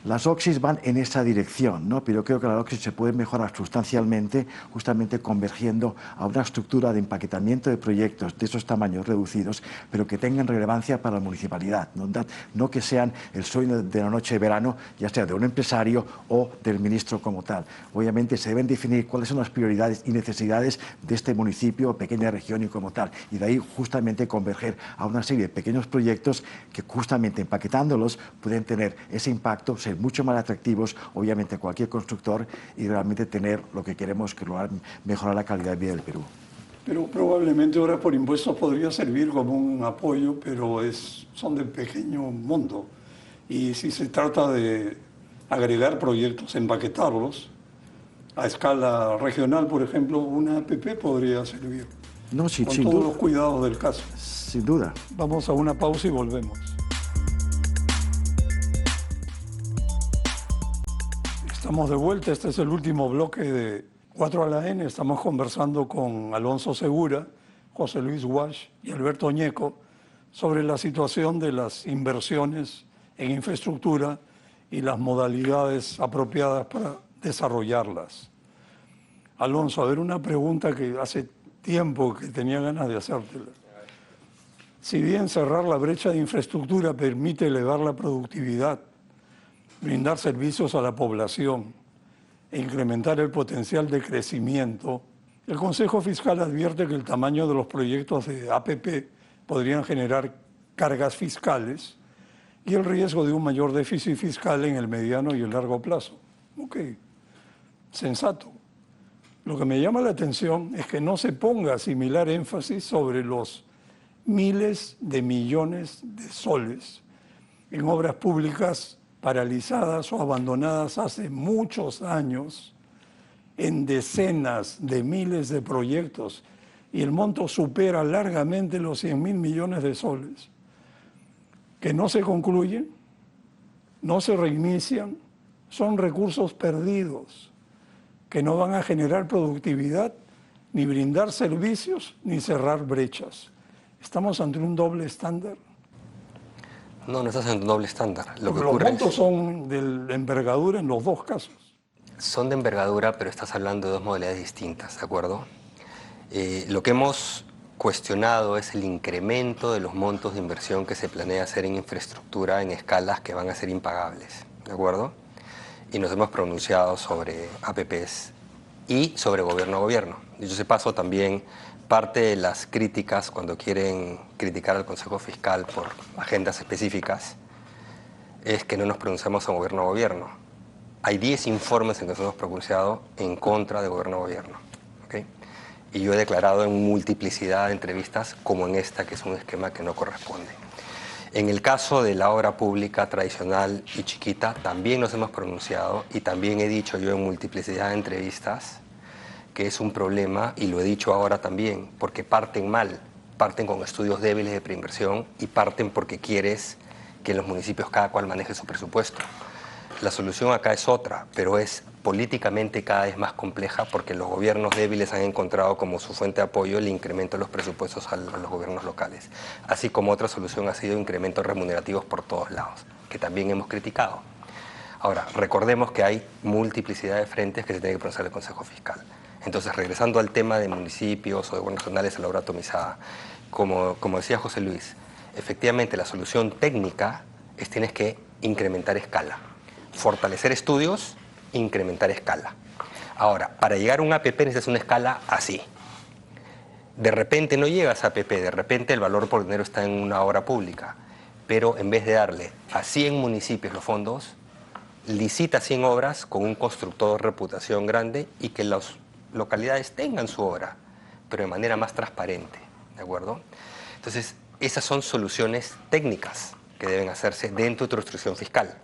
Las Oxis van en esa dirección, ¿no? Pero creo que las Oxis se pueden mejorar sustancialmente justamente convergiendo a una estructura de empaquetamiento de proyectos de esos tamaños reducidos, pero que tengan relevancia para la municipalidad, ¿no? No que sean el sueño de la noche de verano, ya sea de un empresario o del ministro como tal. Obviamente se deben definir cuáles son las prioridades y necesidades de este municipio o pequeña región y como tal, y de ahí justamente converger a una serie de pequeños proyectos que justamente empaquetándolos pueden tener ese impacto, ser mucho más atractivos, obviamente, a cualquier constructor y realmente tener lo que queremos, que mejorar la calidad de vida del Perú. Pero probablemente ahora por impuestos podría servir como un apoyo, pero son de pequeño monto. Y si se trata de agregar proyectos, empaquetarlos, a escala regional, por ejemplo, una APP podría servir. No, sin todos duda. Los cuidados del caso. Sin duda. Vamos a una pausa y volvemos. Estamos de vuelta, este es el último bloque de 4 a la N. Estamos conversando con Alonso Segura, José Luis Wash y Alberto Ñeco sobre la situación de las inversiones en infraestructura y las modalidades apropiadas para desarrollarlas. Alonso, a ver, una pregunta que hace tiempo que tenía ganas de hacértela. Si bien cerrar la brecha de infraestructura permite elevar la productividad, brindar servicios a la población e incrementar el potencial de crecimiento, el Consejo Fiscal advierte que el tamaño de los proyectos de APP podrían generar cargas fiscales y el riesgo de un mayor déficit fiscal en el mediano y el largo plazo. Ok, sensato. Lo que me llama la atención es que no se ponga similar énfasis sobre los miles de millones de soles en obras públicas paralizadas o abandonadas hace muchos años, en decenas de miles de proyectos, y el monto supera largamente los 100.000 millones de soles, que no se concluyen, no se reinician, son recursos perdidos, que no van a generar productividad, ni brindar servicios, ni cerrar brechas. ¿Estamos ante un doble estándar? No, no estás en un doble estándar. Los montos son de envergadura en los dos casos. Son de envergadura, pero estás hablando de dos modalidades distintas, ¿de acuerdo? Lo que hemos cuestionado es el incremento de los montos de inversión que se planea hacer en infraestructura en escalas que van a ser impagables, ¿de acuerdo? Y nos hemos pronunciado sobre APPs y sobre gobierno a gobierno. Dicho ese paso, también parte de las críticas cuando quieren criticar al Consejo Fiscal por agendas específicas es que no nos pronunciamos en gobierno a gobierno. Hay 10 informes en que nos hemos pronunciado en contra de gobierno a gobierno, ¿okay? Y yo he declarado en multiplicidad de entrevistas como en esta, que es un esquema que no corresponde. En el caso de la obra pública tradicional y chiquita, también nos hemos pronunciado y también he dicho yo en multiplicidad de entrevistas que es un problema, y lo he dicho ahora también, porque parten mal, parten con estudios débiles de preinversión y parten porque quieres que en los municipios cada cual maneje su presupuesto. La solución acá es otra, pero es políticamente cada vez más compleja porque los gobiernos débiles han encontrado como su fuente de apoyo el incremento de los presupuestos a los gobiernos locales, así como otra solución ha sido incrementos remunerativos por todos lados, que también hemos criticado. Ahora, recordemos que hay multiplicidad de frentes que se tiene que pronunciar el Consejo Fiscal. Entonces, regresando al tema de municipios o de gobiernos nacionales a la obra atomizada, como decía José Luis, efectivamente la solución técnica es tienes que incrementar escala, fortalecer estudios, incrementar escala. Ahora, para llegar a un APP necesitas una escala así. De repente no llegas a APP, de repente el valor por dinero está en una obra pública, pero en vez de darle a 100 municipios los fondos, licita 100 obras con un constructor de reputación grande y que las localidades tengan su obra, pero de manera más transparente, ¿de acuerdo? Entonces, esas son soluciones técnicas que deben hacerse dentro de tu instrucción fiscal.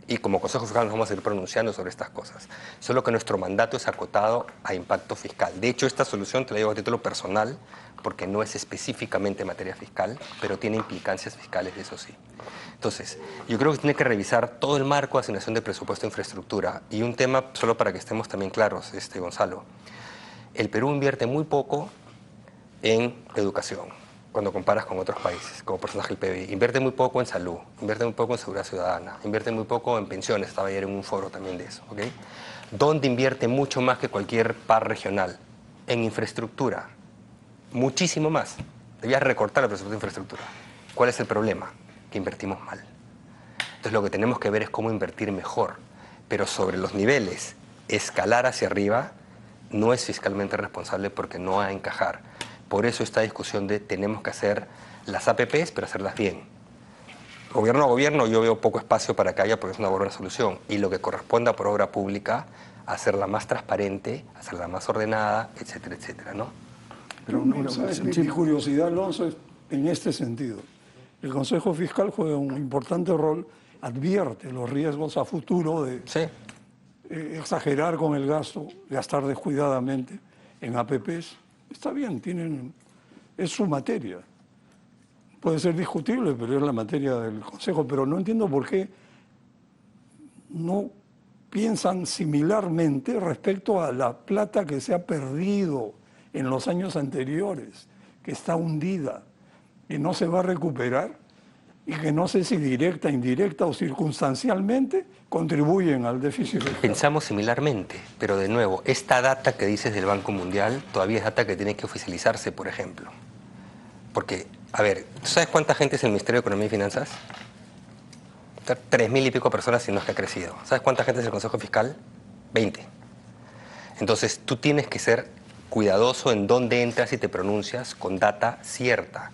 Y como Consejo Fiscal nos vamos a ir pronunciando sobre estas cosas. Solo que nuestro mandato es acotado a impacto fiscal. De hecho, esta solución te la digo a título personal, porque no es específicamente materia fiscal, pero tiene implicancias fiscales, eso sí. Entonces, yo creo que tiene que revisar todo el marco de asignación de presupuesto de infraestructura. Y un tema, solo para que estemos también claros, Gonzalo. El Perú invierte muy poco en educación cuando comparas con otros países, como porcentaje del PIB. Invierte muy poco en salud, invierte muy poco en seguridad ciudadana, invierte muy poco en pensiones, estaba ayer en un foro también de eso, ¿ok? ¿Dónde invierte mucho más que cualquier par regional? En infraestructura, muchísimo más. Debías recortar el presupuesto de infraestructura. ¿Cuál es el problema? Que invertimos mal. Entonces lo que tenemos que ver es cómo invertir mejor, pero sobre los niveles, escalar hacia arriba no es fiscalmente responsable porque no va a encajar. Por eso esta discusión de tenemos que hacer las APPs, pero hacerlas bien. Gobierno a gobierno yo veo poco espacio para que haya, porque es una buena solución. Y lo que corresponda por obra pública, hacerla más transparente, hacerla más ordenada, etcétera, etcétera, ¿no? Pero mi curiosidad, Alonso, es en este sentido. El Consejo Fiscal juega un importante rol, advierte los riesgos a futuro de exagerar con el gasto, gastar descuidadamente en APPs. Está bien, es su materia. Puede ser discutible, pero es la materia del Consejo. Pero no entiendo por qué no piensan similarmente respecto a la plata que se ha perdido en los años anteriores, que está hundida, que no se va a recuperar y que no sé si directa, indirecta o circunstancialmente contribuyen al déficit. Pensamos similarmente, pero de nuevo, esta data que dices del Banco Mundial todavía es data que tiene que oficializarse, por ejemplo. Porque, a ver, ¿tú sabes cuánta gente es en el Ministerio de Economía y Finanzas? 3.000 y pico personas, si no es que ha crecido. ¿Sabes cuánta gente es el Consejo Fiscal? 20. Entonces, tú tienes que ser cuidadoso en dónde entras y te pronuncias con data cierta.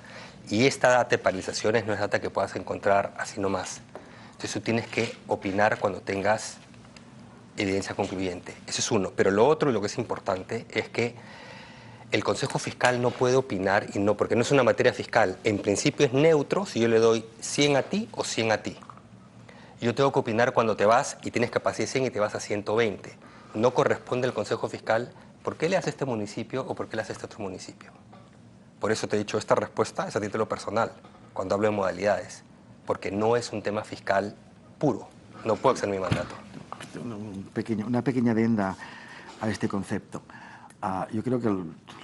Y esta data de paralizaciones no es data que puedas encontrar así nomás. Entonces tú tienes que opinar cuando tengas evidencia concluyente. Eso es uno. Pero lo otro, y lo que es importante, es que el Consejo Fiscal no puede opinar, y no, porque no es una materia fiscal. En principio es neutro si yo le doy 100 a ti o 100 a ti. Yo tengo que opinar cuando te vas y tienes capacidad de 100 y te vas a 120. No corresponde al Consejo Fiscal por qué le hace este municipio o por qué le hace este otro municipio. Por eso te he dicho, esta respuesta es a título personal, cuando hablo de modalidades, porque no es un tema fiscal puro, no puedo ser mi mandato. Una pequeña adenda a este concepto. Yo creo que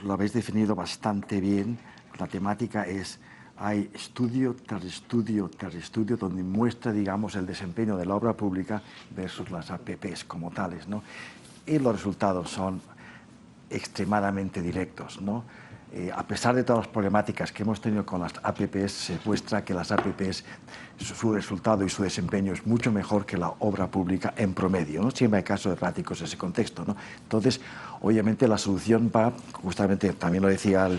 lo habéis definido bastante bien. La temática es, hay estudio tras estudio tras estudio donde muestra, digamos, el desempeño de la obra pública versus las APPs como tales, ¿no? Y los resultados son extremadamente directos, ¿no? A pesar de todas las problemáticas que hemos tenido con las APPs, se muestra que las APPs, su resultado y su desempeño es mucho mejor que la obra pública en promedio, ¿no? Siempre hay casos erráticos en ese contexto, ¿no? Entonces, obviamente la solución va, justamente también lo decía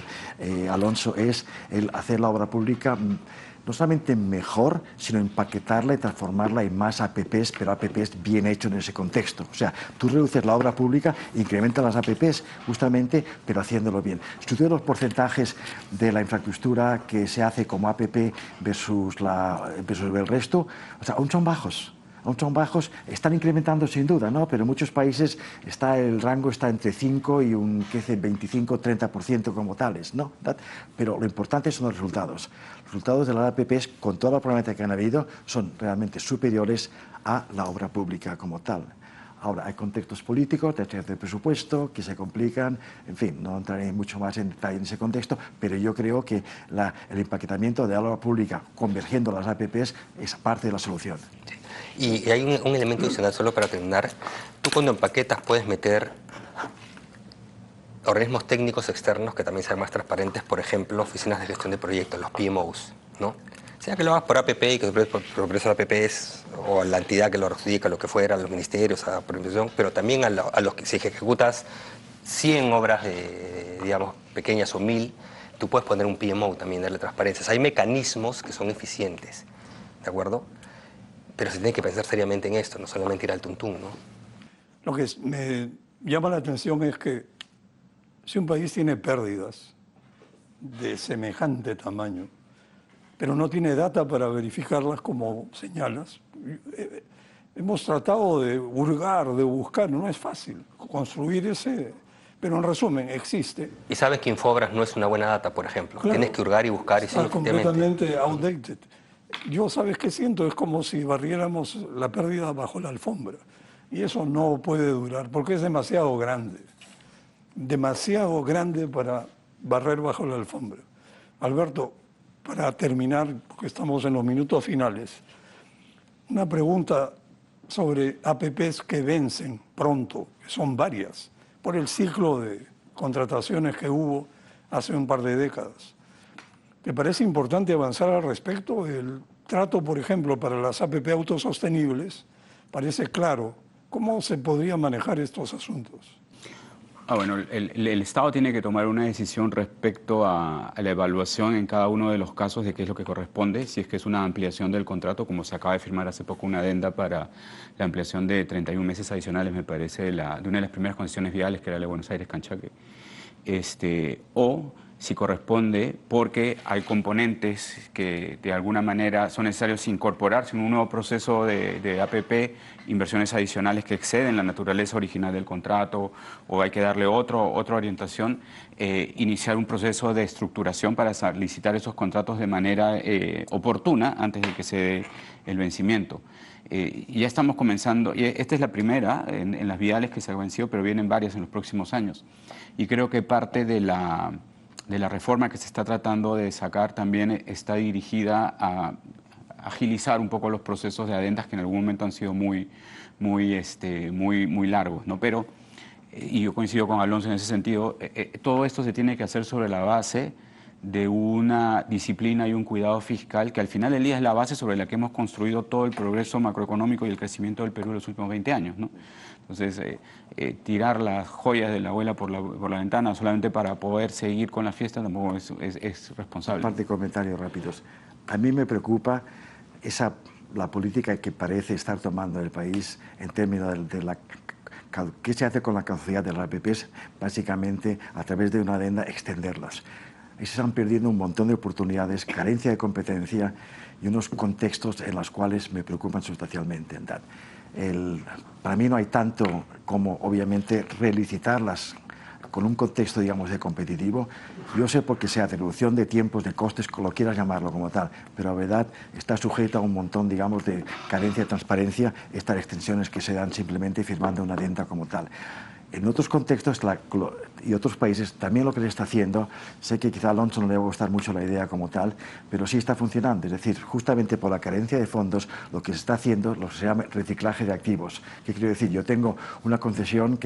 Alonso, es el hacer la obra pública no solamente mejor, sino empaquetarla y transformarla en más APPs, pero APPs bien hechos en ese contexto. O sea, tú reduces la obra pública, incrementas las APPs, justamente, pero haciéndolo bien. Estudio los porcentajes de la infraestructura que se hace como APP versus el resto, o sea, aún son bajos. Son bajos, están incrementando sin duda, ¿no? Pero en muchos países el rango está entre 5 y un 25-30% como tales, ¿no? Pero lo importante son los resultados. Los resultados de las APPs, con toda la problemática que han habido, son realmente superiores a la obra pública como tal. Ahora, hay contextos políticos, de presupuesto, que se complican, en fin, no entraré mucho más en detalle en ese contexto, pero yo creo que el empaquetamiento de la obra pública convergiendo las APPs es parte de la solución. Sí. Y hay un elemento adicional, solo para terminar. Tú cuando empaquetas puedes meter organismos técnicos externos que también sean más transparentes, por ejemplo, oficinas de gestión de proyectos, los PMOs, ¿no? Sea que lo hagas por APP y que por eso la APP es, o la entidad que lo adjudica, lo que fuera, los ministerios, por inversión, pero también a los que si ejecutas 100 obras, digamos, pequeñas o 1000, tú puedes poner un PMO también, darle transparencia. O sea, hay mecanismos que son eficientes, ¿de acuerdo? Pero se tiene que pensar seriamente en esto, no solamente ir al tuntún, ¿no? Lo que me llama la atención es que si un país tiene pérdidas de semejante tamaño, pero no tiene data para verificarlas como señalas, hemos tratado de hurgar, de buscar, no es fácil construir ese, pero en resumen, existe. Y sabes que Infobras no es una buena data, por ejemplo. Claro, tienes que hurgar y buscar y sí, está completamente outdated. Yo, ¿sabes qué siento? Es como si barriéramos la pérdida bajo la alfombra. Y eso no puede durar, porque es demasiado grande para barrer bajo la alfombra. Alberto, para terminar, porque estamos en los minutos finales, una pregunta sobre APPs que vencen pronto, que son varias, por el ciclo de contrataciones que hubo hace un par de décadas. ¿Te parece importante avanzar al respecto? El trato, por ejemplo, para las APP autosostenibles parece claro. ¿Cómo se podría manejar estos asuntos? Bueno, el Estado tiene que tomar una decisión respecto a la evaluación en cada uno de los casos de qué es lo que corresponde, si es que es una ampliación del contrato, como se acaba de firmar hace poco una adenda para la ampliación de 31 meses adicionales, me parece, de una de las primeras concesiones viales, que era la de Buenos Aires-Canchaque, o si corresponde porque hay componentes que de alguna manera son necesarios incorporarse en un nuevo proceso de APP, inversiones adicionales que exceden la naturaleza original del contrato, o hay que darle otra orientación, iniciar un proceso de estructuración para licitar esos contratos de manera oportuna antes de que se dé el vencimiento. Y ya estamos comenzando, y esta es la primera en las viales que se ha vencido, pero vienen varias en los próximos años. Y creo que parte de la reforma que se está tratando de sacar también está dirigida a agilizar un poco los procesos de adendas que en algún momento han sido muy largos, ¿no? Pero, y yo coincido con Alonso en ese sentido, todo esto se tiene que hacer sobre la base de una disciplina y un cuidado fiscal que al final del día es la base sobre la que hemos construido todo el progreso macroeconómico y el crecimiento del Perú en los últimos 20 años, ¿no? Entonces, tirar las joyas de la abuela por la ventana solamente para poder seguir con la fiesta tampoco es responsable. Un par de comentarios rápidos. A mí me preocupa la política que parece estar tomando el país en términos de qué se hace con la caducidad de las APPs, básicamente a través de una adenda extenderlas. Ahí se están perdiendo un montón de oportunidades, carencia de competencia y unos contextos en los cuales me preocupan sustancialmente. Para mí no hay tanto como, obviamente, relicitarlas con un contexto, digamos, de competitivo. Yo sé porque sea de reducción de tiempos, de costes, como lo quieras llamarlo como tal, pero la verdad está sujeta a un montón, digamos, de carencia de transparencia estas extensiones que se dan simplemente firmando una adenda como tal. En otros contextos y otros países también lo que se está haciendo, sé que quizá a Alonso no le va a gustar mucho la idea como tal, pero sí está funcionando. Es decir, justamente por la carencia de fondos, lo que se está haciendo lo que se llama reciclaje de activos. ¿Qué quiero decir? Yo tengo una concesión,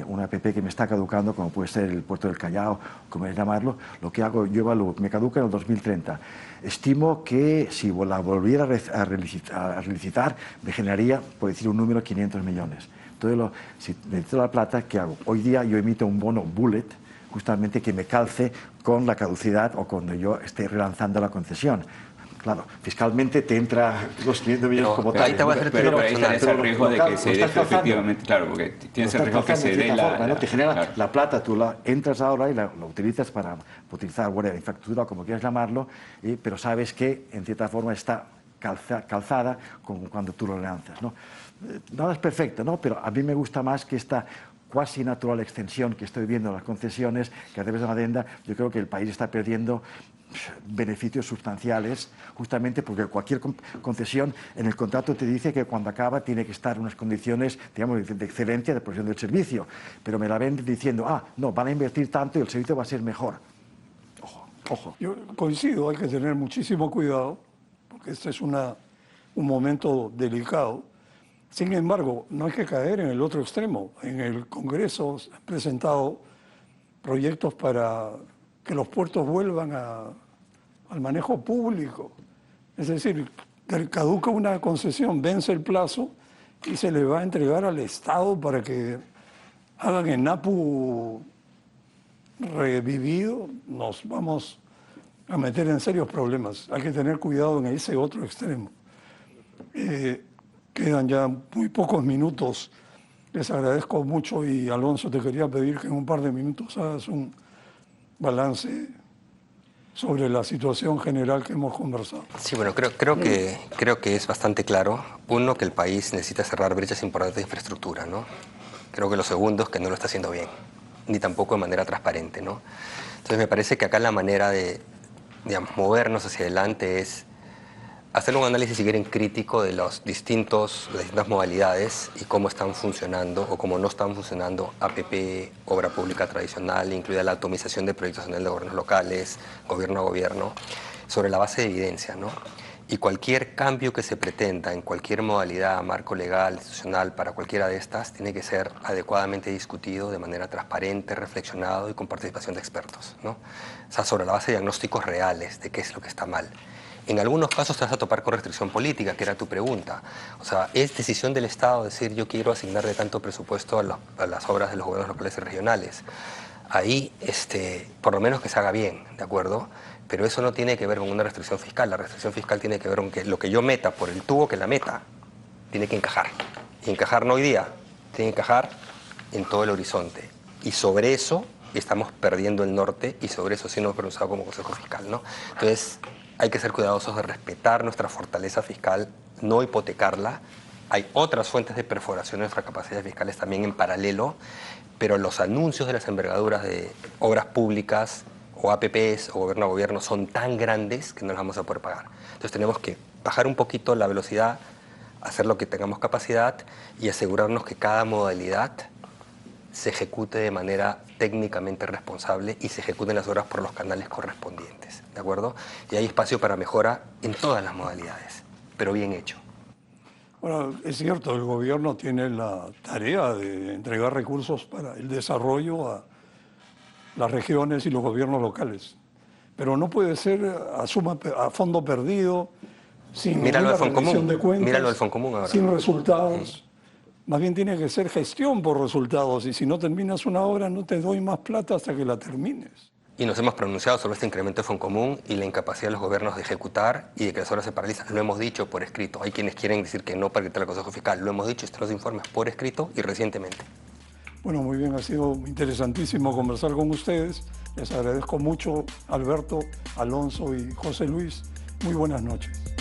una APP que me está caducando, como puede ser el puerto del Callao, como es llamarlo. Lo que hago, yo evalúo, me caduca en el 2030. Estimo que si la volviera a relicitar, me generaría, por decir un número, 500 millones. Entonces, si necesito la plata, ¿qué hago? Hoy día yo emito un bono bullet, justamente que me calce con la caducidad o cuando yo esté relanzando la concesión. Claro, fiscalmente te entra los 500 millones como tal. Ahí te va a hacer pero ahí está ese riesgo de que se dé efectivamente, claro, porque tienes el riesgo que se dé ¿no? Te genera la plata, tú entras ahora y la utilizas para utilizar infraestructura o como quieras llamarlo, pero sabes que en cierta forma está calzada como cuando tú lo lanzas, ¿no? Nada es perfecto, ¿no? Pero a mí me gusta más que esta cuasi natural extensión que estoy viendo en las concesiones, que a través de una adenda, yo creo que el país está perdiendo beneficios sustanciales, justamente porque cualquier concesión en el contrato te dice que cuando acaba tiene que estar en unas condiciones, digamos, de excelencia de prestación del servicio, pero me la ven diciendo, no, van a invertir tanto y el servicio va a ser mejor. Ojo. Yo coincido, hay que tener muchísimo cuidado, porque este es un momento delicado. Sin embargo, no hay que caer en el otro extremo. En el Congreso se han presentado proyectos para que los puertos vuelvan al manejo público. Es decir, caduca una concesión, vence el plazo y se le va a entregar al Estado para que hagan el NAPU revivido. Nos vamos a meter en serios problemas. Hay que tener cuidado en ese otro extremo. Quedan ya muy pocos minutos. Les agradezco mucho y Alonso, te quería pedir que en un par de minutos hagas un balance sobre la situación general que hemos conversado. Sí, bueno, creo que es bastante claro. Uno, que el país necesita cerrar brechas importantes de infraestructura, ¿no? Creo que lo segundo es que no lo está haciendo bien, ni tampoco de manera transparente, ¿no? Entonces me parece que acá la manera de, digamos, movernos hacia adelante es hacer un análisis, si quieren, crítico de las distintas modalidades y cómo están funcionando o cómo no están funcionando APP, obra pública tradicional, incluida la atomización de proyectos a nivel de gobiernos locales, gobierno a gobierno, sobre la base de evidencia, ¿no? Y cualquier cambio que se pretenda en cualquier modalidad, marco legal, institucional, para cualquiera de estas, tiene que ser adecuadamente discutido de manera transparente, reflexionado y con participación de expertos, ¿no? O sea, sobre la base de diagnósticos reales de qué es lo que está mal. En algunos casos te vas a topar con restricción política, que era tu pregunta. O sea, es decisión del Estado decir yo quiero asignarle tanto presupuesto a las obras de los gobiernos locales y regionales. Ahí, por lo menos que se haga bien, ¿de acuerdo? Pero eso no tiene que ver con una restricción fiscal. La restricción fiscal tiene que ver con que lo que yo meta por el tubo que la meta, tiene que encajar. Y encajar no hoy día, tiene que encajar en todo el horizonte. Y sobre eso estamos perdiendo el norte y sobre eso sí nos hemos pronunciado como Consejo Fiscal, ¿no? Entonces, hay que ser cuidadosos de respetar nuestra fortaleza fiscal, no hipotecarla. Hay otras fuentes de perforación de nuestras capacidades fiscales también en paralelo, pero los anuncios de las envergaduras de obras públicas o APPs o gobierno a gobierno son tan grandes que no las vamos a poder pagar. Entonces tenemos que bajar un poquito la velocidad, hacer lo que tengamos capacidad y asegurarnos que cada modalidad se ejecute de manera técnicamente responsable y se ejecuten las obras por los canales correspondientes, ¿de acuerdo? Y hay espacio para mejora en todas las modalidades, pero bien hecho. Bueno, es cierto, el gobierno tiene la tarea de entregar recursos para el desarrollo a las regiones y los gobiernos locales, pero no puede ser a fondo perdido, sin Míralo ninguna rendición de cuentas, míralo al Foncomún ahora. sin resultados. Más bien tiene que ser gestión por resultados, y si no terminas una obra no te doy más plata hasta que la termines. Y nos hemos pronunciado sobre este incremento de Foncomún y la incapacidad de los gobiernos de ejecutar y de que las obras se paralizan. Lo hemos dicho por escrito. Hay quienes quieren decir que no para quitar el Consejo Fiscal. Lo hemos dicho, están los informes por escrito y recientemente. Bueno, muy bien, ha sido interesantísimo conversar con ustedes. Les agradezco mucho, Alberto, Alonso y José Luis. Muy buenas noches.